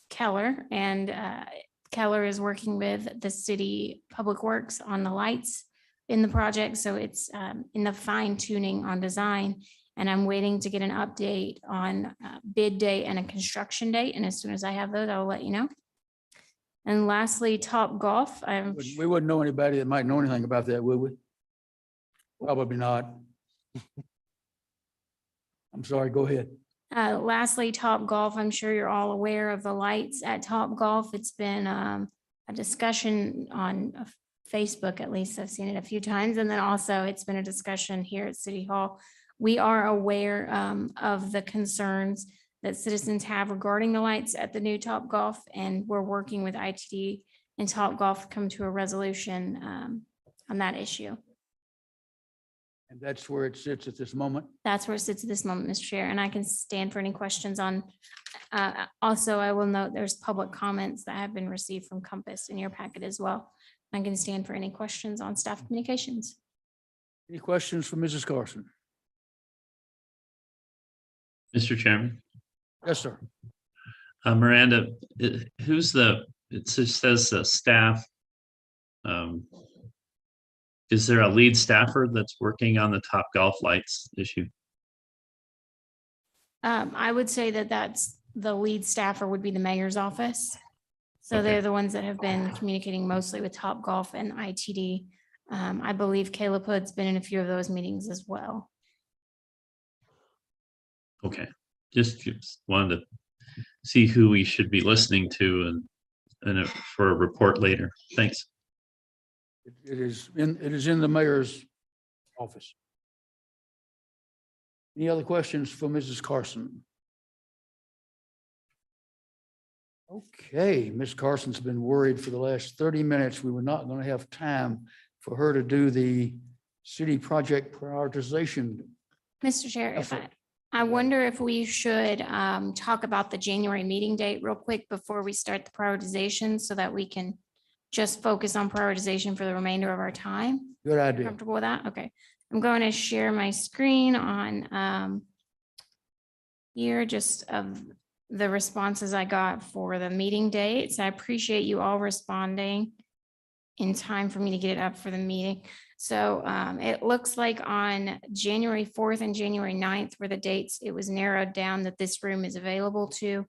Keller, and Keller is working with the city public works on the lights in the project. So it's in the fine tuning on design. And I'm waiting to get an update on bid date and a construction date. And as soon as I have those, I will let you know. And lastly, Top Golf. We wouldn't know anybody that might know anything about that, would we? Probably not. I'm sorry, go ahead. Lastly, Top Golf. I'm sure you're all aware of the lights at Top Golf. It's been a discussion on Facebook, at least I've seen it a few times. And then also it's been a discussion here at City Hall. We are aware of the concerns that citizens have regarding the lights at the new Top Golf, and we're working with ITD and Top Golf to come to a resolution on that issue. And that's where it sits at this moment. That's where it sits at this moment, Mr. Chair, and I can stand for any questions on. Also, I will note there's public comments that have been received from Compass in your packet as well. I can stand for any questions on staff communications. Any questions for Mrs. Carson? Mr. Chairman, Yes, sir. Miranda, it just says the staff. Is there a lead staffer that's working on the Top Golf lights issue? I would say that that's the lead staffer would be the mayor's office. So Okay. they're the ones that have been communicating mostly with Top Golf and ITD. I believe Caleb Hood's been in a few of those meetings as well. Okay, just wanted to see who we should be listening to and for a report later. Thanks. It is in the mayor's office. Any other questions for Mrs. Carson? Okay, Ms. Carson's been worried for the last 30 minutes. We were not going to have time for her to do the city project prioritization. Mr. Chair, Yes, if sir. I wonder if we should talk about the January meeting date real quick before we start the prioritization so that we can just focus on prioritization for the remainder of our time. Good idea. Comfortable with that? Okay. I'm going to share my screen on here just of the responses I got for the meeting dates. I appreciate you all responding in time for me to get it up for the meeting. So it looks like on January 4th and January 9th were the dates. It was narrowed down that this room is available to.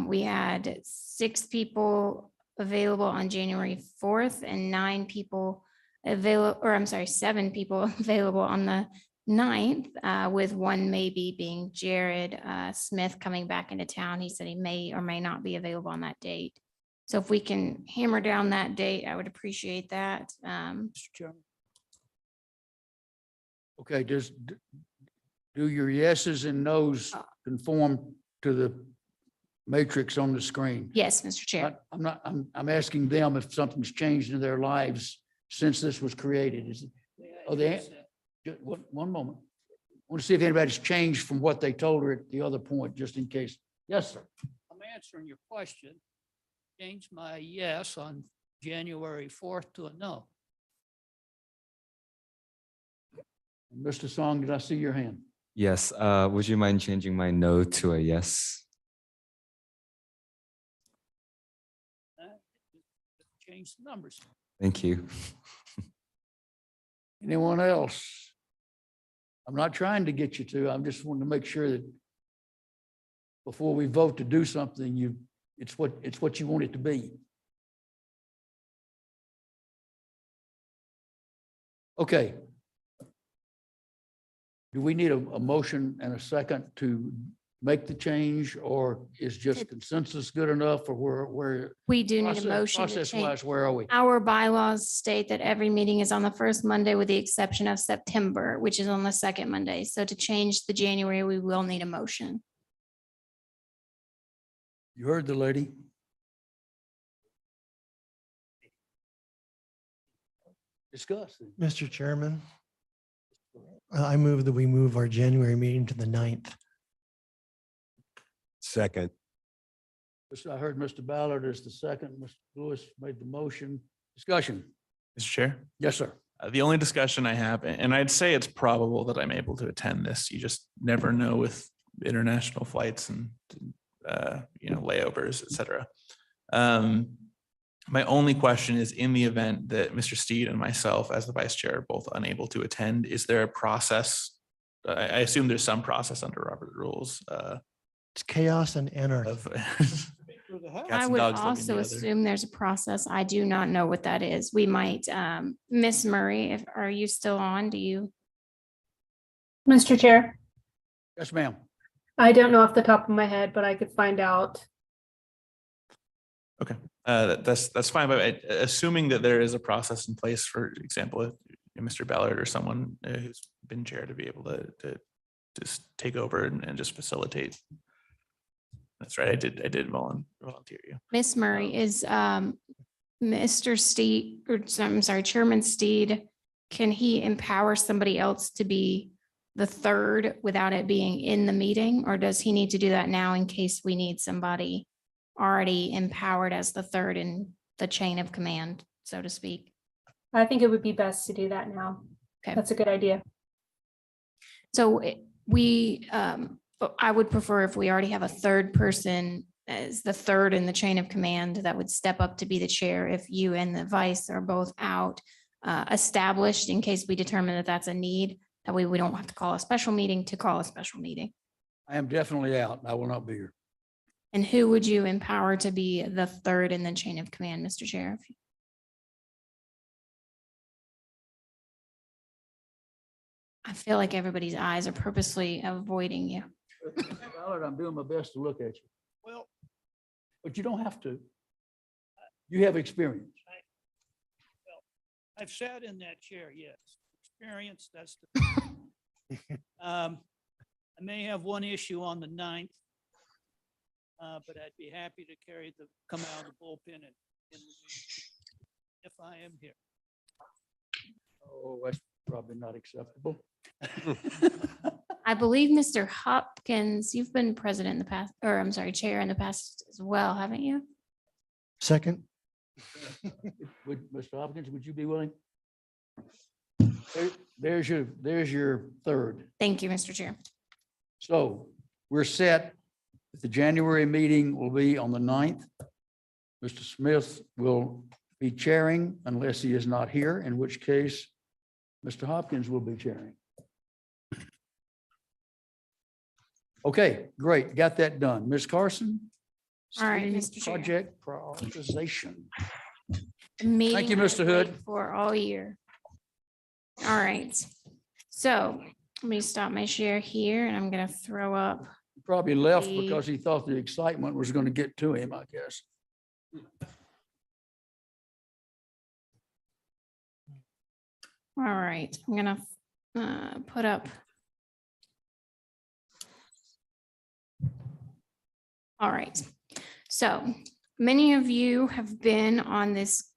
We had 6 people available on January 4th and 9 people available, or I'm sorry, 7 people available on the 9th, with one maybe being Jared Smith coming back into town. He said he may or may not be available on that date. So if we can hammer down that date, I would appreciate that. Mr. Chairman. Okay, do your yeses and nos conform to the matrix on the screen? Yes, Mr. Chair. I'm asking them if something's changed in their lives since this was created. One moment. I want to see if anybody's changed from what they told her at the other point, just in case. Yes, sir. I'm answering your question. Change my yes on January 4th to a no. Mr. Song, did I see your hand? Yes, would you mind changing my no to a yes? Change the numbers. Thank you. Anyone else? I'm not trying to get you to, I'm just wanting to make sure that before we vote to do something, it's what you want it to be. Okay. Do we need a motion and a second to make the change, or is just consensus good enough, or where? We do need a motion to Process change. wise, where are we? Our bylaws state that every meeting is on the first Monday with the exception of September, which is on the second Monday. So to change the January, we will need a motion. You heard the lady. Discuss. Mr. Chairman, I move that we move our January meeting to the 9th. Second. I heard Mr. Ballard is the second. Mr. Lewis made the motion. Discussion. Mr. Chair, Yes, sir. the only discussion I have, and I'd say it's probable that I'm able to attend this. You just never know with international flights and layovers, et cetera. My only question is, in the event that Mr. Steed and myself, as the vice chair, are both unable to attend, is there a process I assume there's some process under Robert rules It's chaos and anarchy. of I cats and would dogs living also together. assume there's a process. I do not know what that is. We might, Miss Murray, if, are you still on? Do you? Mr. Chair, Yes, ma'am. I don't know off the top of my head, but I could find out. Okay, that's fine, but assuming that there is a process in place, for example, if Mr. Ballard or someone who's been chair to be able to just take over and just facilitate. That's right, I did volunteer you. Miss Murray, is Mr. Steed, or I'm sorry, Chairman Steed, can he empower somebody else to be the third without it being in the meeting? Or does he need to do that now in case we need somebody already empowered as the third in the chain of command, so to speak? I think it would be best to do that now. Okay. That's a good idea. So I would prefer if we already have a third person as the third in the chain of command that would step up to be the chair if you and the vice are both out, established in case we determine that that's a need. That way we don't have to call a special meeting to call a special meeting. I am definitely out. I will not be here. And who would you empower to be the third in the chain of command, Mr. Sheriff? I feel like everybody's eyes are purposely avoiding you. Ballard, I'm doing my best to look at you, Well, but you don't have to. You have experience. I've sat in that chair, yes. Experience, that's the. I may have one issue on the 9th. But I'd be happy to come out of the bullpen and if I am here. Oh, that's probably not acceptable. I believe Mr. Hopkins, you've been president in the past, or I'm sorry, chair in the past as well, haven't you? Second, Mr. Hopkins, would you be willing? There's your third. Thank you, Mr. Chair. So we're set. The January meeting will be on the 9th. Mr. Smith will be chairing unless he is not here, in which case Mr. Hopkins will be chairing. Okay, great. Got that done. Ms. Carson? All right, City Mr. Chair. Project prioritization. Meeting you, I Mr. Hood. wait For all year. All right. So let me stop my share here and I'm going to throw up. Probably left The- because he thought the excitement was going to get to him, I guess. All right, I'm gonna put up. All right, so many of you have been on this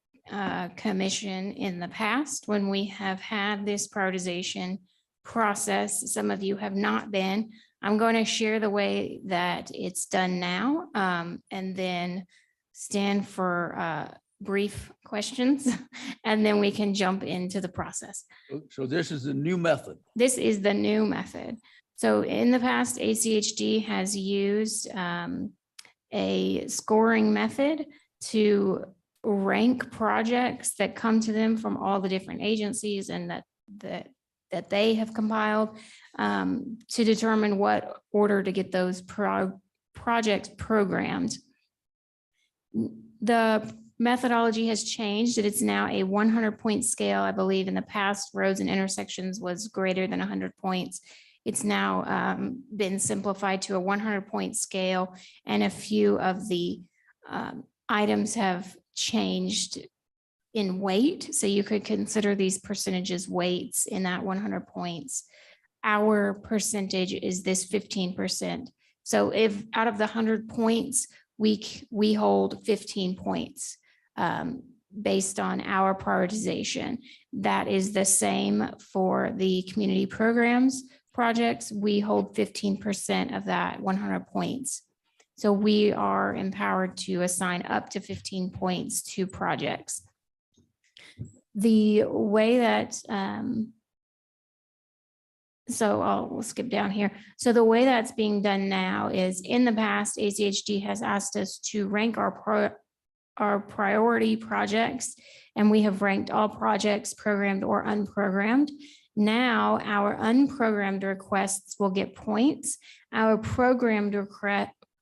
commission in the past when we have had this prioritization process. Some of you have not been. I'm going to share the way that it's done now and then stand for brief questions, and then we can jump into the process. So this is the new method. This is the new method. So in the past, ACHD has used a scoring method to rank projects that come to them from all the different agencies and that they have compiled to determine what order to get those projects programmed. The methodology has changed, that it's now a 100-point scale. I believe in the past, roads and intersections was greater than 100 points. It's now been simplified to a 100-point scale, and a few of the items have changed in weight. So you could consider these percentages weights in that 100 points. Our percentage is this 15%. So if out of the 100 points, we hold 15 points based on our prioritization. That is the same for the community programs projects. We hold 15% of that 100 points. So we are empowered to assign up to 15 points to projects. The way that, we'll skip down here. So the way that's being done now is, in the past, ACHD has asked us to rank our our priority projects, and we have ranked all projects programmed or unprogrammed. Now our unprogrammed requests will get points. Our programmed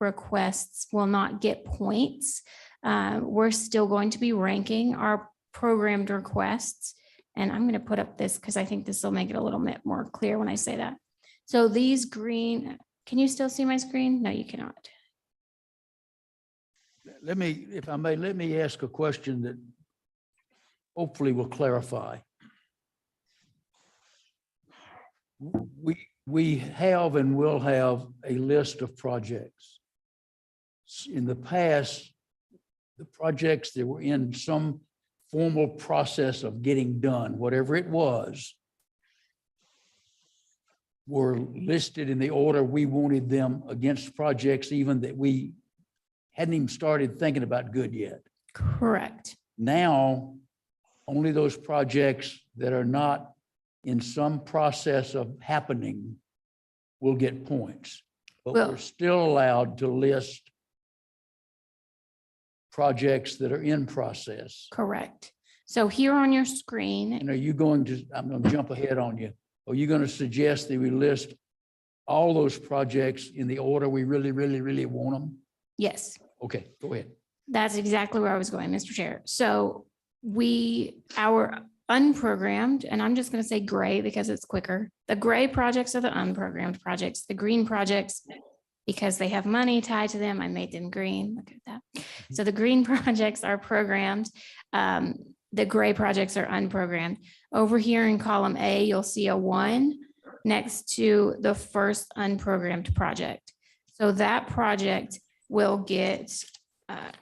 requests will not get points. We're still going to be ranking our programmed requests. And I'm going to put up this because I think this will make it a little bit more clear when I say that. So these green, can you still see my screen? No, you cannot. Let me, if I may, let me ask a question that hopefully will clarify. We have and will have a list of projects. In the past, the projects that were in some formal process of getting done, whatever it was, were listed in the order we wanted them against projects even that we hadn't even started thinking about good yet. Correct. Now, only those projects that are not in some process of happening will get points. But Well- we're still allowed to list projects that are in process. Correct. So here on your screen, And are you going to, I'm going to jump ahead on you. Are you going to suggest that we list all those projects in the order we really, really, really want them? yes, Okay, go ahead. that's exactly where I was going, Mr. Chair. So our unprogrammed, and I'm just going to say gray because it's quicker. The gray projects are the unprogrammed projects. The green projects, because they have money tied to them, I made them green. Look at that. So the green projects are programmed. The gray projects are unprogrammed. Over here in column A, you'll see a 1 next to the first unprogrammed project. So that project will get,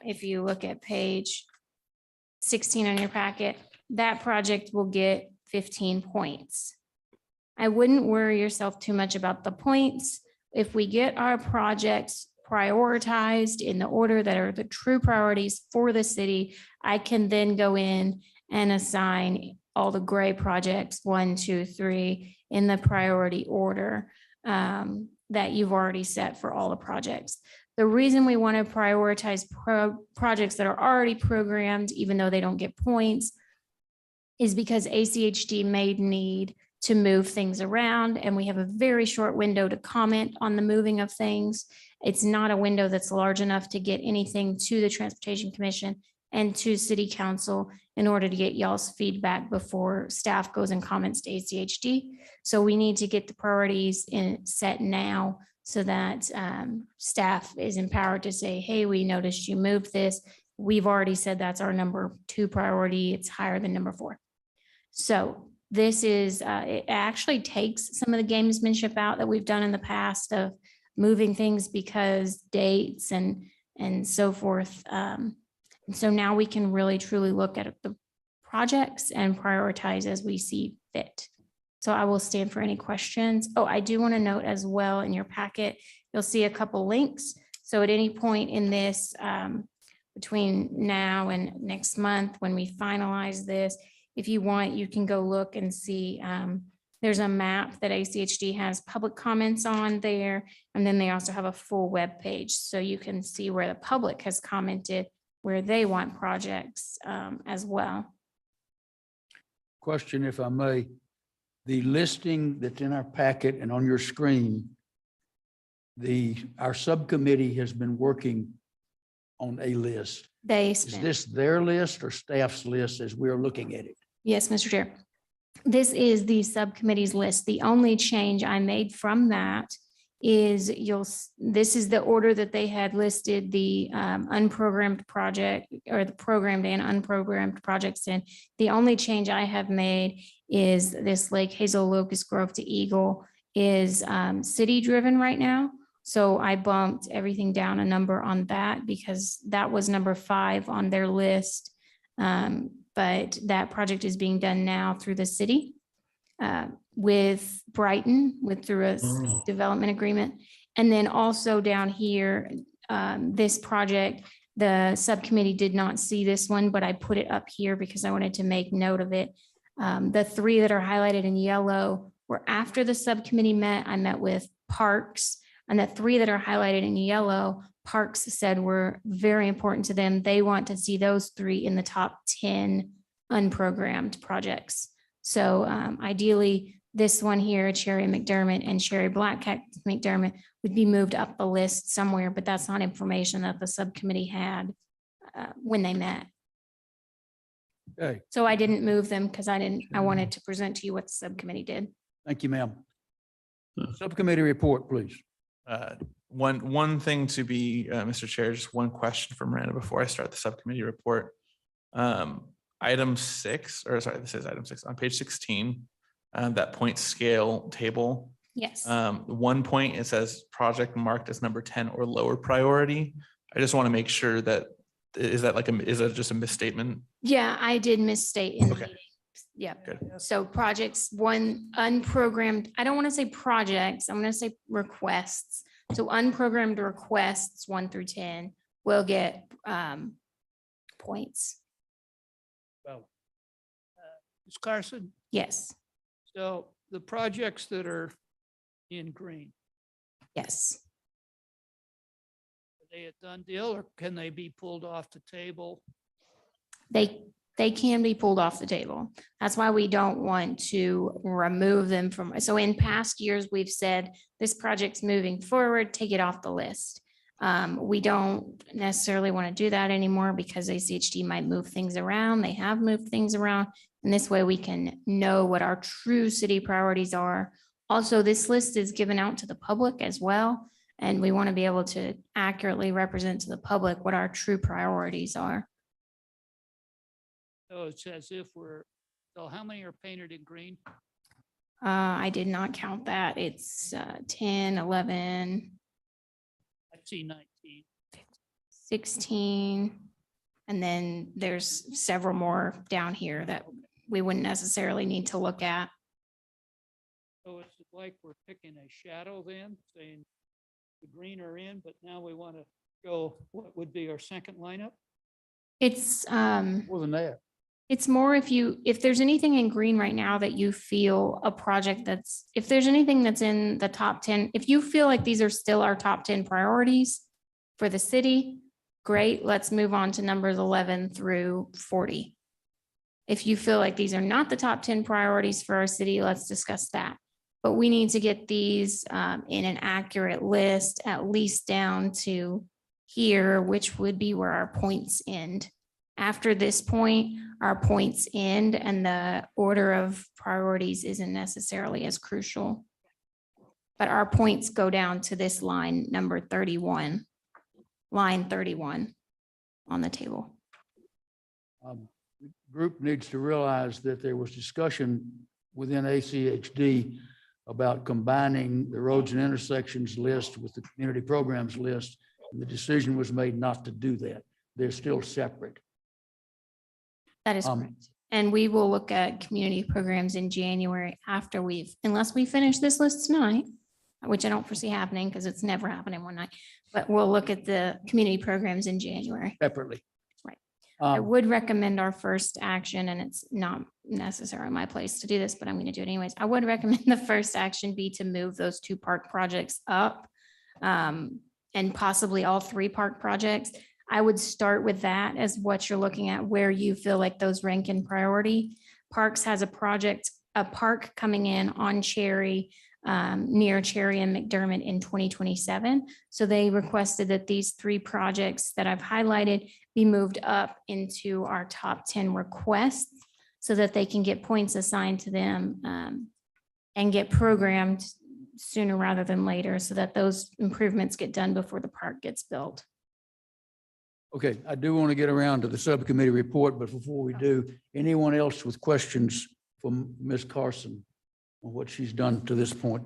if you look at page 16 on your packet, that project will get 15 points. I wouldn't worry yourself too much about the points. If we get our projects prioritized in the order that are the true priorities for the city, I can then go in and assign all the gray projects 1, 2, 3 in the priority order that you've already set for all the projects. The reason we want to prioritize projects that are already programmed, even though they don't get points, is because ACHD may need to move things around, and we have a very short window to comment on the moving of things. It's not a window that's large enough to get anything to the Transportation Commission and to City Council in order to get y'all's feedback before staff goes and comments to ACHD. So we need to get the priorities set now so that staff is empowered to say, hey, we noticed you moved this. We've already said that's our number 2 priority. It's higher than number 4. So this is, it actually takes some of the gamesmanship out that we've done in the past of moving things because dates and so forth. And so now we can really truly look at the projects and prioritize as we see fit. So I will stand for any questions. Oh, I do want to note as well in your packet, you'll see a couple links. So at any point in this, between now and next month, when we finalize this, if you want, you can go look and see. There's a map that ACHD has public comments on there. And then they also have a full web page. So you can see where the public has commented, where they want projects as well. Question, if I may. The listing that's in our packet and on your screen, our subcommittee has been working on a list. Is this their list or staff's list as we're looking at it? Yes, Mr. Chair. This is the subcommittee's list. The only change I made from that is this is the order that they had listed the unprogrammed project or the programmed and unprogrammed projects in. The only change I have made is this Lake Hazel, Locust Grove to Eagle is city driven right now. So I bumped everything down a number on that because that was number 5 on their list. But that project is being done now through the city with Brighton, through a development agreement. And then also down here, this project, the subcommittee did not see this one, but I put it up here because I wanted to make note of it. The 3 that are highlighted in yellow were after the subcommittee met. I met with Parks, And the three that are highlighted in yellow, Parks said were very important to them. They want to see those three in the top 10 unprogrammed projects. So ideally, this one here, Cherry McDermott and Cherry Blackcat McDermott, would be moved up the list somewhere, but that's not information that the subcommittee had when they met. Okay, So I didn't move them because I wanted to present to you what the subcommittee did. thank you, ma'am. Subcommittee report, please. One thing to be, Mr. Chair, just one question for Miranda before I start the subcommittee report. Item 6, or sorry, this is item 6 on page 16, that point scale table. Yes. 1 point, it says project marked as number 10 or lower priority. I just want to make sure that, is that just a misstatement? Yeah, I did misstate in the Okay. meeting. Yeah. Good. So projects, one unprogrammed, I don't want to say projects, I'm going to say requests. So unprogrammed requests 1 through 10 will get points. Well, Ms. Carson, Yes, so the projects that are in green, yes. are they a done deal or can they be pulled off the table? They can be pulled off the table. That's why we don't want to remove them from, so in past years, we've said this project's moving forward, take it off the list. We don't necessarily want to do that anymore because ACHD might move things around. They have moved things around. And this way we can know what our true city priorities are. Also, this list is given out to the public as well. And we want to be able to accurately represent to the public what our true priorities are. So it's as if so how many are painted in green? I did not count that. It's 10, 11, I see 19. 16. And then there's several more down here that we wouldn't necessarily need to look at. So it's like we're picking a shadow then, saying the green are in, but now we want to go, what would be our second lineup? It's More than that. it's more if there's anything in green right now that you feel a project if there's anything that's in the top 10, if you feel like these are still our top 10 priorities for the city, great, let's move on to numbers 11 through 40. If you feel like these are not the top 10 priorities for our city, let's discuss that. But we need to get these in an accurate list, at least down to here, which would be where our points end. After this point, our points end and the order of priorities isn't necessarily as crucial. But our points go down to this line, number 31, line 31 on the table. The group needs to realize that there was discussion within ACHD about combining the roads and intersections list with the community programs list. And the decision was made not to do that. They're still separate. That is correct. And we will look at community programs in January after unless we finish this list tonight, which I don't foresee happening because it's never happening one night, but we'll look at the community programs in January. Separately. Right. I would recommend our first action, and it's not necessarily my place to do this, but I'm going to do it anyways. I would recommend the first action be to move those 2 park projects up and possibly all 3 park projects. I would start with that as what you're looking at, where you feel like those rank in priority. Parks has a park coming in on Cherry, near Cherry and McDermott in 2027. So they requested that these 3 projects that I've highlighted be moved up into our top 10 requests so that they can get points assigned to them and get programmed sooner rather than later so that those improvements get done before the park gets built. Okay, I do want to get around to the subcommittee report, but before we do, anyone else with questions from Ms. Carson on what she's done to this point?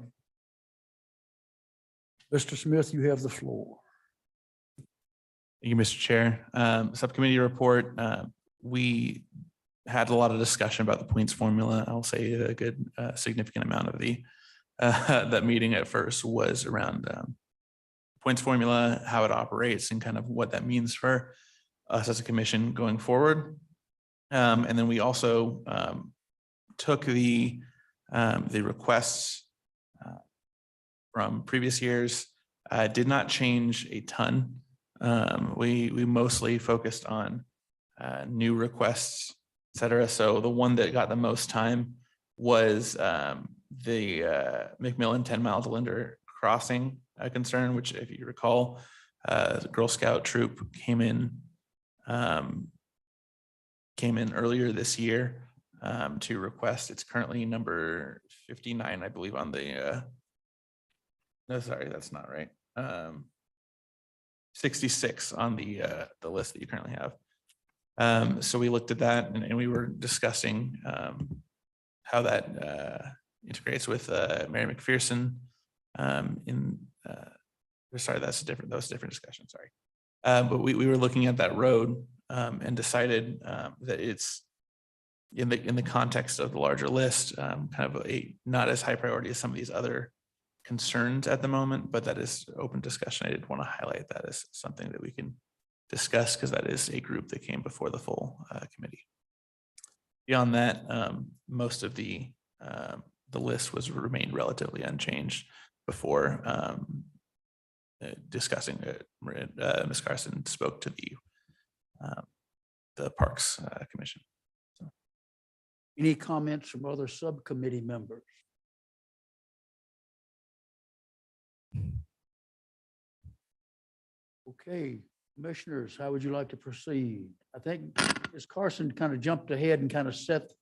Mr. Smith, you have the floor. Thank you, Mr. Chair. Subcommittee report, we had a lot of discussion about the points formula. I'll say a good significant amount of that meeting at first was around points formula, how it operates, and kind of what that means for us as a commission going forward. And then we also took the requests from previous years Did not change a ton. We mostly focused on new requests, et cetera. So the one that got the most time was the McMillan 10-mile Delinder crossing concern, which if you recall, the Girl Scout troop came in earlier this year to request. It's currently number 59, I believe, on the no, sorry, that's not right. 66 on the list that you currently have. So we looked at that and we were discussing how that integrates with Mary McPherson sorry, that was a different discussion, sorry. But we were looking at that road and decided that it's in the context of the larger list, kind of a not as high priority as some of these other concerns at the moment, but that is open discussion. I did want to highlight that as something that we can discuss because that is a group that came before the full committee. Beyond that, most of the list remained relatively unchanged before discussing it. Ms. Carson spoke to the Parks Commission. So. Any comments from other subcommittee members? Okay, commissioners, how would you like to proceed? I think Ms. Carson kind of jumped ahead and kind of set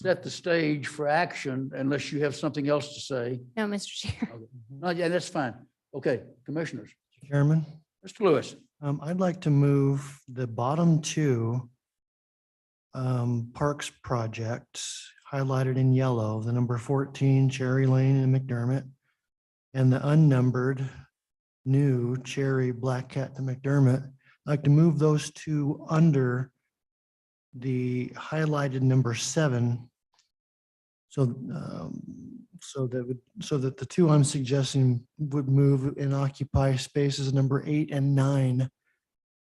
the stage for action unless you have something else to say. No, Mr. Chair. Okay. No, yeah, that's fine. Okay, commissioners. Chairman, Mr. Lewis. I'd like to move the bottom two parks projects highlighted in yellow, the number 14 Cherry Lane and McDermott, and the unnumbered new Cherry Black Cat to McDermott. I'd like to move those two under the highlighted number 7. So that the two I'm suggesting would move and occupy spaces number 8 and 9,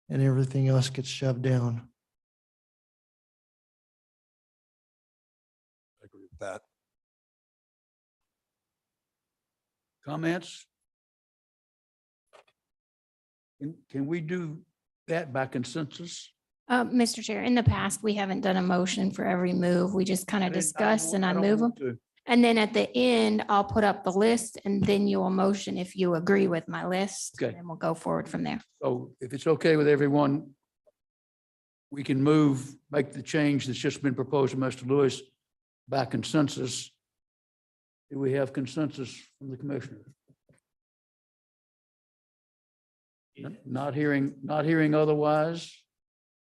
and everything else gets shoved down. I agree with that. Comments? Can we do that by consensus? Mr. Chair, in the past, we haven't done a motion for every move. We just kind of discuss and I don't move them. want to. And then at the end, I'll put up the list and then you'll motion if you agree with my list. Okay. And we'll go forward from there. So if it's okay with everyone, we can make the change that's just been proposed to Mr. Lewis by consensus. Do we have consensus from the commissioners? Not hearing otherwise.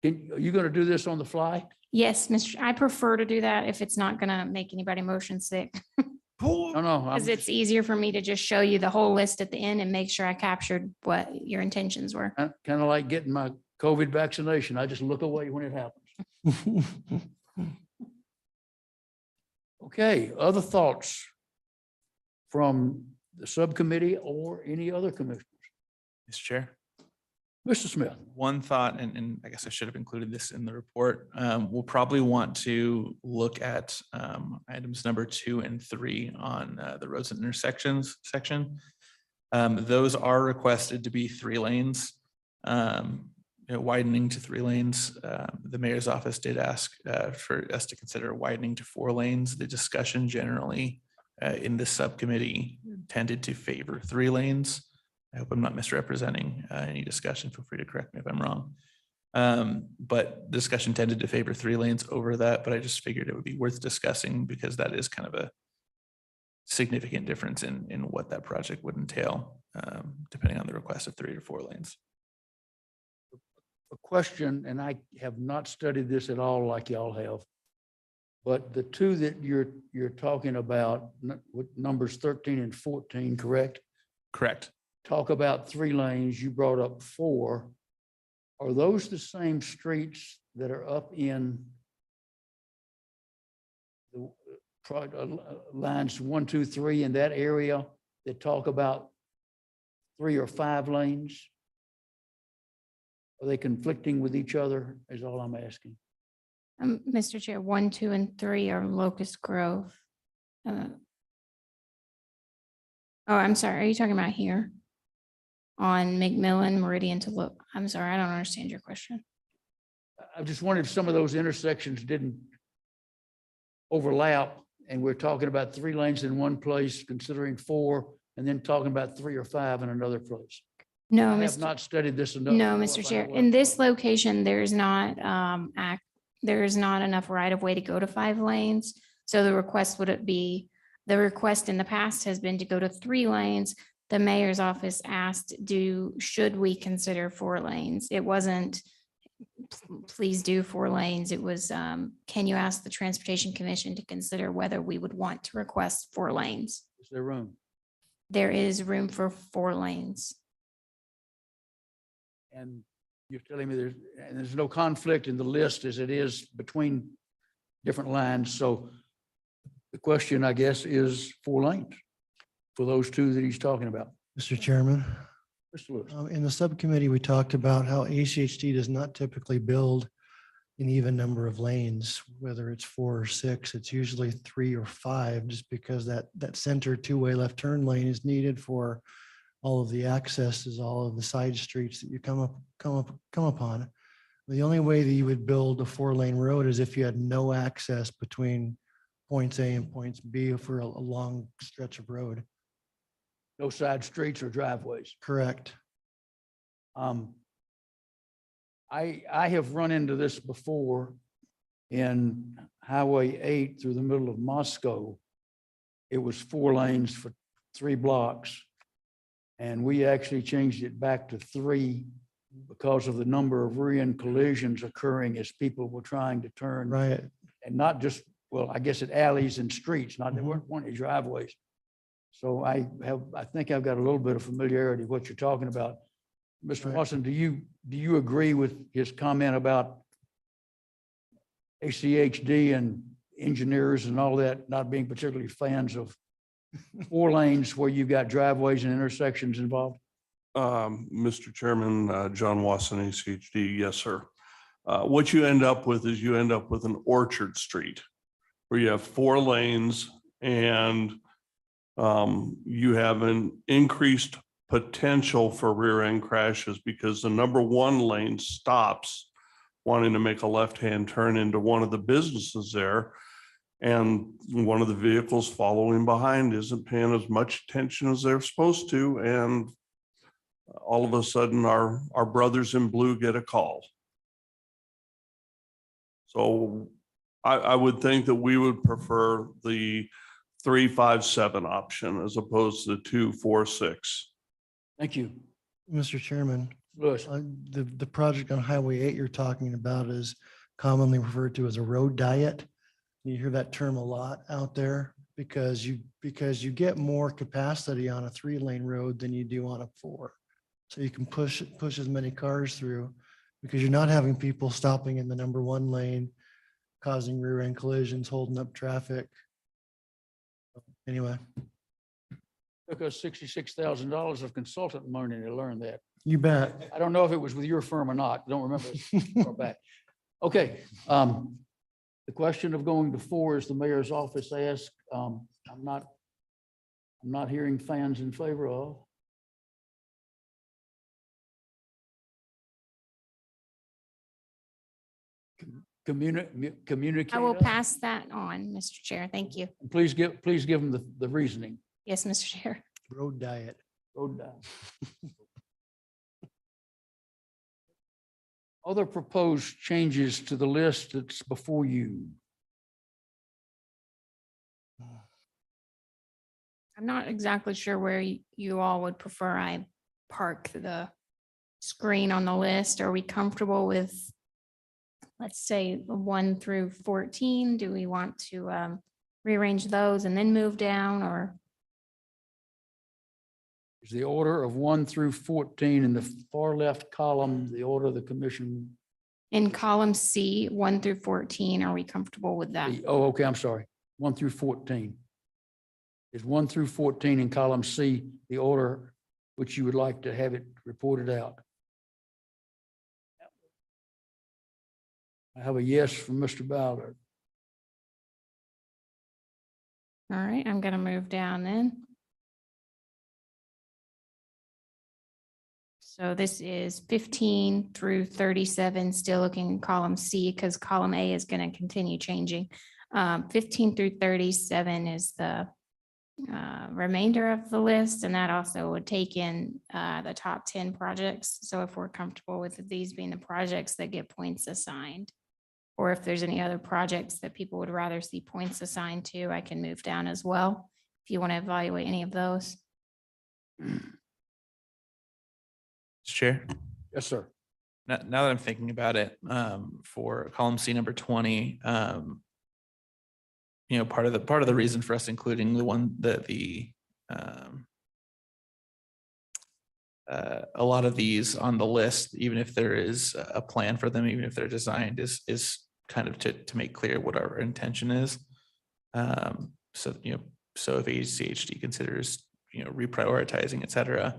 Are you going to do this on the fly? Yes, Mr. I prefer to do that if it's not going to make anybody motion sick. No. Because it's easier for me to just show you the whole list at the end and make sure I captured what your intentions were. Kind of like getting my COVID vaccination. I just look away when it happens. Okay, other thoughts from the subcommittee or any other commissioners? Mr. Chair. Mr. Smith. One thought, and I guess I should have included this in the report. We'll probably want to look at items number 2 and 3 on the roads and intersections section. Those are requested to be 3 lanes, widening to 3 lanes. The mayor's office did ask for us to consider widening to 4 lanes. The discussion generally in this subcommittee tended to favor 3 lanes. I hope I'm not misrepresenting any discussion. Feel free to correct me if I'm wrong. But discussion tended to favor 3 lanes over that, but I just figured it would be worth discussing because that is kind of a significant difference in what that project would entail, depending on the request of 3 or 4 lanes. A question, and I have not studied this at all like y'all have, but the 2 that you're talking about, with numbers 13 and 14, correct? Correct. Talk about 3 lanes, you brought up 4. Are those the same streets that are up in the lines 1, 2, 3 in that area that talk about 3 or 5 lanes? Are they conflicting with each other is all I'm asking. Mr. Chair, 1, 2, and 3 are Locust Grove. Oh, I'm sorry. Are you talking about here? on McMillan Meridian to look. I'm sorry, I don't understand your question. I just wondered if some of those intersections didn't overlap, and we're talking about 3 lanes in one place, considering 4, and then talking about 3 or 5 in another place. No, I have Mr. not studied this enough. No, to know Mr. if I Chair, know what in I'm this talking about. location, there's not enough right of way to go to 5 lanes. So the request the request in the past has been to go to 3 lanes. The mayor's office asked, should we consider 4 lanes? It wasn't, please do 4 lanes. It was, can you ask the Transportation Commission to consider whether we would want to request 4 lanes? Is there room? There is room for 4 lanes. And you're telling me there's no conflict in the list as it is between different lines. So the question, I guess, is 4 lanes for those 2 that he's talking about. Mr. Chairman, Mr. Lewis. in the subcommittee, we talked about how ACHD does not typically build an even number of lanes, whether it's 4 or 6, it's usually 3 or 5, just because that center 2-way left turn lane is needed for all of the accesses, all of the side streets that you come upon. The only way that you would build a 4-lane road is if you had no access between points A and points B for a long stretch of road. No side streets or driveways. Correct. I have run into this before in Highway 8 through the middle of Moscow. It was 4 lanes for 3 blocks. And we actually changed it back to 3 because of the number of rear-end collisions occurring as people were trying to turn. Right. And not just, well, I guess at alleys and streets, not, there weren't any driveways. So I think I've got a little bit of familiarity with what you're talking about. Mr. Right. Watson, do you agree with his comment about ACHD and engineers and all that not being particularly fans of 4 lanes where you've got driveways and intersections involved? Mr. Chairman, John Wasson, ACHD, yes, sir. What you end up with is you end up with an Orchard Street where you have 4 lanes and you have an increased potential for rear end crashes because the number 1 lane stops wanting to make a left-hand turn into one of the businesses there. And one of the vehicles following behind isn't paying as much attention as they're supposed to. And all of a sudden our brothers in blue get a call. So I would think that we would prefer the 3-5-7 option as opposed to the 2-4-6. Thank you. Mr. Chairman, Lewis. the project on Highway 8 you're talking about is commonly referred to as a road diet. You hear that term a lot out there because you get more capacity on a 3-lane road than you do on a 4. So you can push as many cars through because you're not having people stopping in the number 1 lane, causing rear end collisions, holding up traffic. Anyway, Took us $66,000 of consultant money to learn that. you bet. I don't know if it was with your firm or not. Don't remember. It's far back. Okay. The question of going to 4, as the mayor's office asked, I'm not hearing fans in favor of. Communicate. I will pass that on, Mr. Chair. Thank you. Please give them the reasoning. Yes, Mr. Chair. Road diet. Road down. Other proposed changes to the list that's before you. I'm not exactly sure where you all would prefer I park the screen on the list. Are we comfortable with, let's say, 1 through 14? Do we want to rearrange those and then move down, or? Is the order of 1 through 14 in the far left column, the order of the commission? In column C, 1 through 14, are we comfortable with that? Oh, okay, I'm sorry. 1 through 14. Is 1 through 14 in column C the order which you would like to have it reported out? I have a yes from Mr. Ballard. All right, I'm going to move down then. So this is 15 through 37, still looking in column C because column A is going to continue changing. 15 through 37 is the remainder of the list, and that also would take in the top 10 projects. So if we're comfortable with these being the projects that get points assigned, or if there's any other projects that people would rather see points assigned to, I can move down as well if you want to evaluate any of those. Chair, Yes, sir. now that I'm thinking about it, for column C number 20, part of the reason for us including the one that a lot of these on the list, even if there is a plan for them, even if they're designed, is kind of to make clear what our intention is. So if HCHD considers, reprioritizing, et cetera,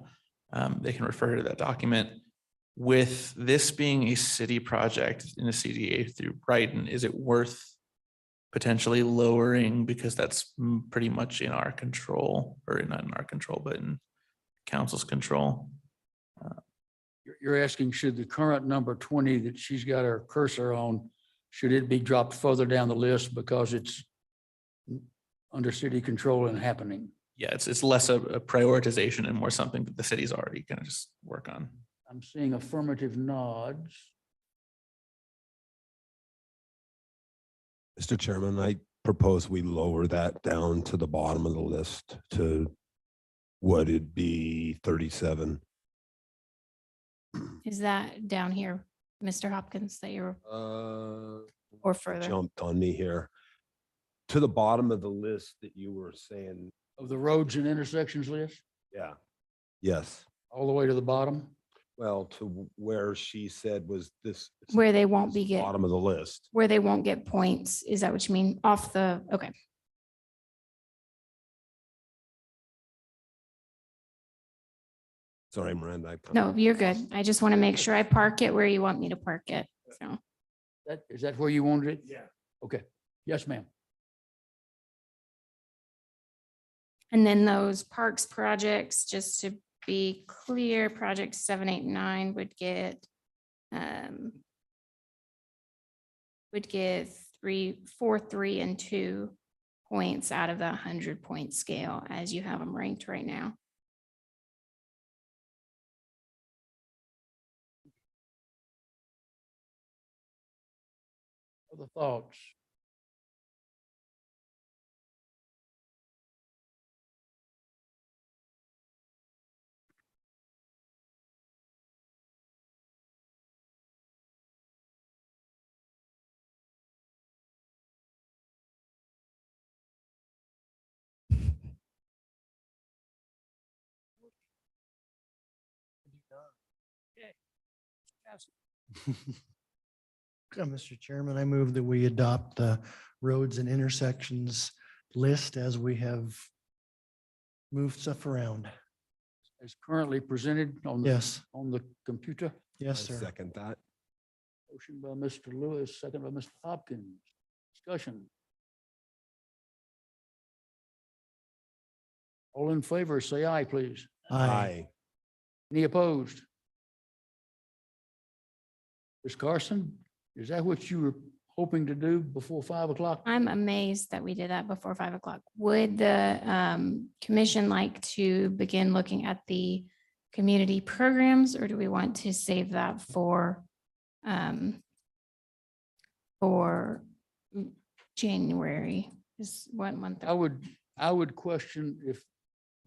they can refer to that document. With this being a city project in a CDA through Brighton, is it worth potentially lowering, because that's pretty much in our control, or not in our control, but in council's control? You're asking, should the current number 20 that she's got her cursor on, should it be dropped further down the list because it's under city control and happening? Yeah, it's less a prioritization and more something that the city's already gonna just work on. I'm seeing affirmative nods. Mr. Chairman, I propose we lower that down to the bottom of the list to what it'd be 37. Is that down here, Mr. Hopkins, that you're, or further? Jumped on me here. To the bottom of the list that you were saying. Of the roads and intersections list, Yeah. Yes. all the way to the bottom? Well, to where she said was this. Where they won't this be get, Bottom of the list. where they won't get points. Is that what you mean? Off the, okay. Sorry, Miranda. No, you're good. I just want to make sure I park it where you want me to park it. So, Is that where you wanted it? Yeah. Okay. Yes, ma'am. and then those parks projects, just to be clear, project 7, 8, 9 would get 4, 3, and 2 points out of the 100-point scale as you have them ranked right now. Other thoughts? Mr. Chairman, I move that we adopt the roads and intersections list as we have moved stuff around. As currently presented on the, Yes, on the computer? yes, I sir. second that. Motion by Mr. Lewis, second by Mr. Hopkins. Discussion. All in favor, say aye, please. Aye. Any opposed? Ms. Carson, is that what you were hoping to do before 5 o'clock? I'm amazed that we did that before 5 o'clock. Would the commission like to begin looking at the community programs, or do we want to save that for January? Is what month? I would question if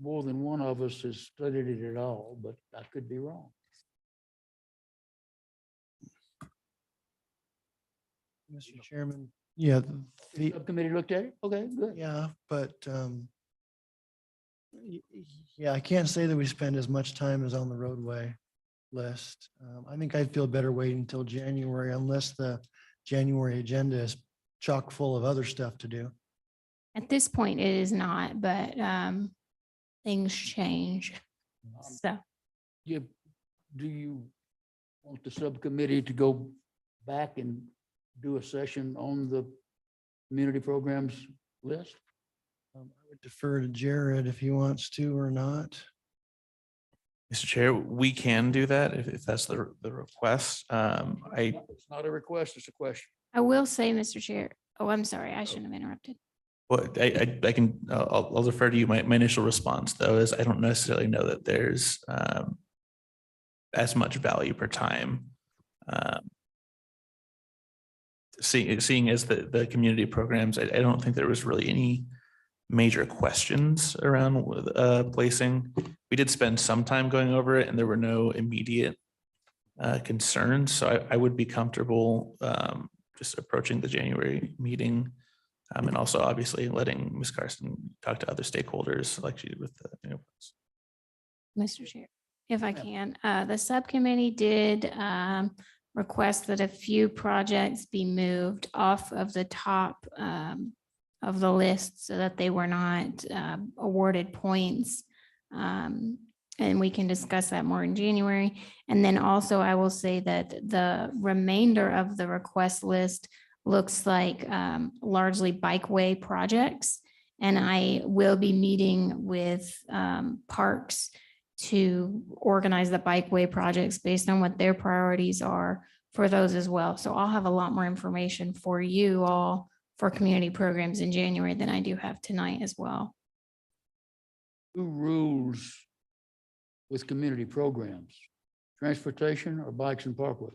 more than one of us has studied it at all, but I could be wrong. Mr. Chairman. Yeah, the, Subcommittee looked at it? Okay, good. yeah, but yeah, I can't say that we spend as much time as on the roadway list. I think I'd feel better waiting until January unless the January agenda is chock full of other stuff to do. At this point, it is not, but things change. So Do you want the subcommittee to go back and do a session on the community programs list? I would defer to Jared if he wants to or not. Mr. Chair, we can do that if that's the request. It's not a request, it's a question. I will say, Mr. Chair, oh, I'm sorry, I shouldn't have interrupted. Well, I can, I'll defer to you. My initial response though is I don't necessarily know that there's as much value per time. Seeing as the community programs, I don't think there was really any major questions around placing. We did spend some time going over it and there were no immediate concerns. So I would be comfortable just approaching the January meeting. And also obviously letting Ms. Carson talk to other stakeholders like she did with the, Mr. Chair, if I can, the subcommittee did request that a few projects be moved off of the top of the list so that they were not awarded points. And we can discuss that more in January. And then also I will say that the remainder of the request list looks like largely bikeway projects. And I will be meeting with Parks to organize the bikeway projects based on what their priorities are for those as well. So I'll have a lot more information for you all for community programs in January than I do have tonight as well. Who rules with community programs? Transportation or bikes and parkway?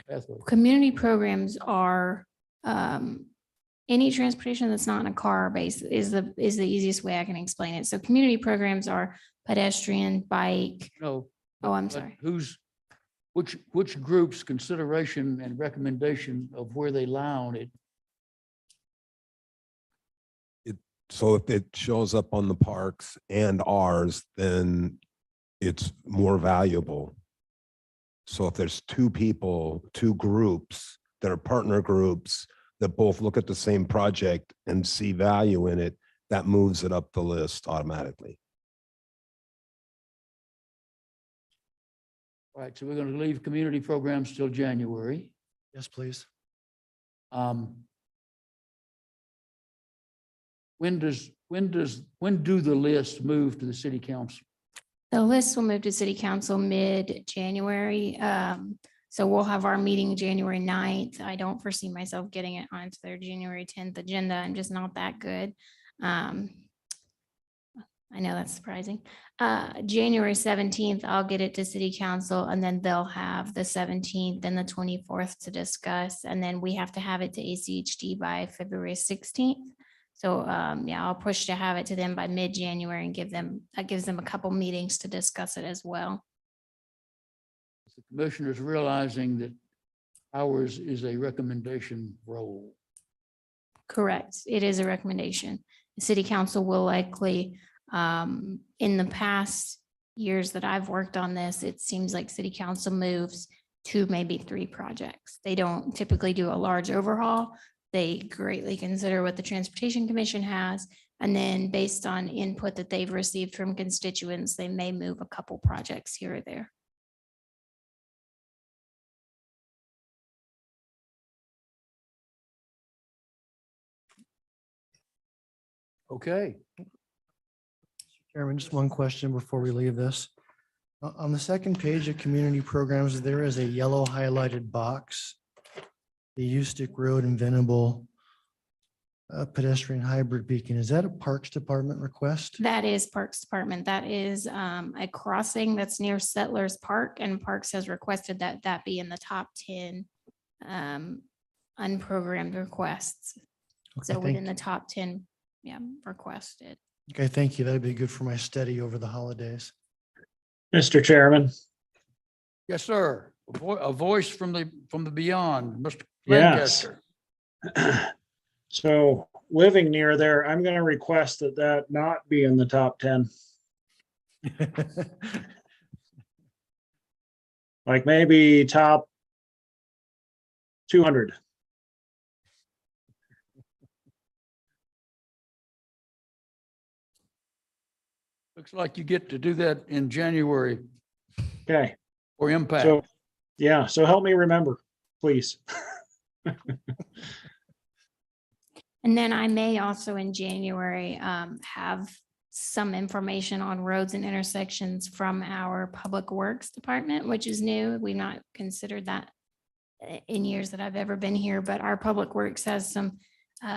Pathway. Community programs are any transportation that's not in a car base is the easiest way I can explain it. So community programs are pedestrian, bike. No. Oh, I'm but sorry. Which group's consideration and recommendation of where they lie on it? So if it shows up on the parks and ours, then it's more valuable. So if there's two people, two groups that are partner groups that both look at the same project and see value in it, that moves it up the list automatically. All right, so we're going to leave community programs till January. Yes, please. When do the lists move to the city council? The list will move to city council mid-January. So we'll have our meeting January 9th. I don't foresee myself getting it onto their January 10th agenda. I'm just not that good. I know that's surprising. January 17th, I'll get it to city council and then they'll have the 17th and the 24th to discuss. And then we have to have it to ACHD by February 16th. So yeah, I'll push to have it to them by mid-January and that gives them a couple meetings to discuss it as well. The commissioners realizing that ours is a recommendation role. Correct. It is a recommendation. The city council will likely, in the past years that I've worked on this, it seems like city council moves 2, maybe 3 projects. They don't typically do a large overhaul. They greatly consider what the Transportation Commission has. And then based on input that they've received from constituents, they may move a couple projects here or there. Okay. Chairman, just one question before we leave this. On the second page of community programs, there is a yellow highlighted box. The Ustick Road and Venable pedestrian hybrid beacon. Is that a Parks Department request? That is Parks Department. That is a crossing that's near Settlers Park, and Parks has requested that that be in the top 10 unprogrammed requests. Okay, So within the top 10, yeah, requested. Okay, thank you. That'd be good for my study over the holidays. Mr. Chairman. Yes, sir. A voice from the beyond, Mr. Yes. Lancaster. So living near there, I'm going to request that not be in the top 10. Like maybe top 200. Looks like you get to do that in January Okay. for impact. So, yeah, so help me remember, please. And then I may also in January have some information on roads and intersections from our Public Works Department, which is new. We've not considered that in years that I've ever been here, but our Public Works has some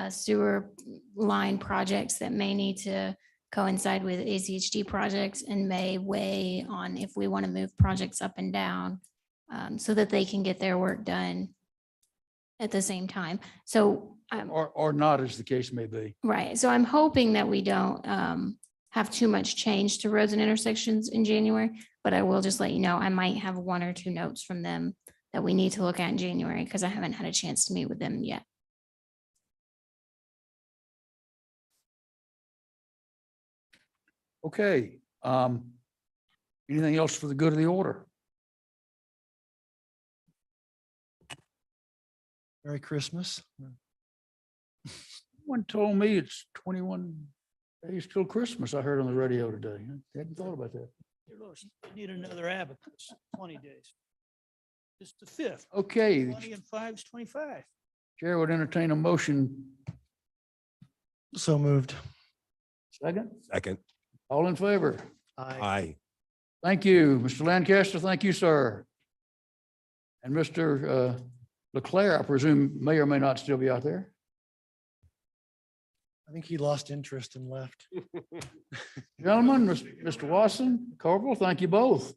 sewer line projects that may need to coincide with ACHD projects and may weigh on if we want to move projects up and down so that they can get their work done at the same time. So, Or not, as the case may be. right, so I'm hoping that we don't have too much change to roads and intersections in January, but I will just let you know, I might have one or two notes from them that we need to look at in January because I haven't had a chance to meet with them yet. Okay. Anything else for the good of the order? Merry Christmas. One told me it's 21 days till Christmas. I heard on the radio today. I hadn't thought about that. Dear Lord, I need another abacus, 20 days. It's the 5th. Okay, 20 and 5 is 25. Chair would entertain a motion. So moved. Second, Second. all in favor? Aye. Thank you, Mr. Lancaster. Thank you, sir. And Mr. Leclerc, I presume may or may not still be out there. I think he lost interest and left. Gentlemen, Mr. Watson, Corporal, thank you both.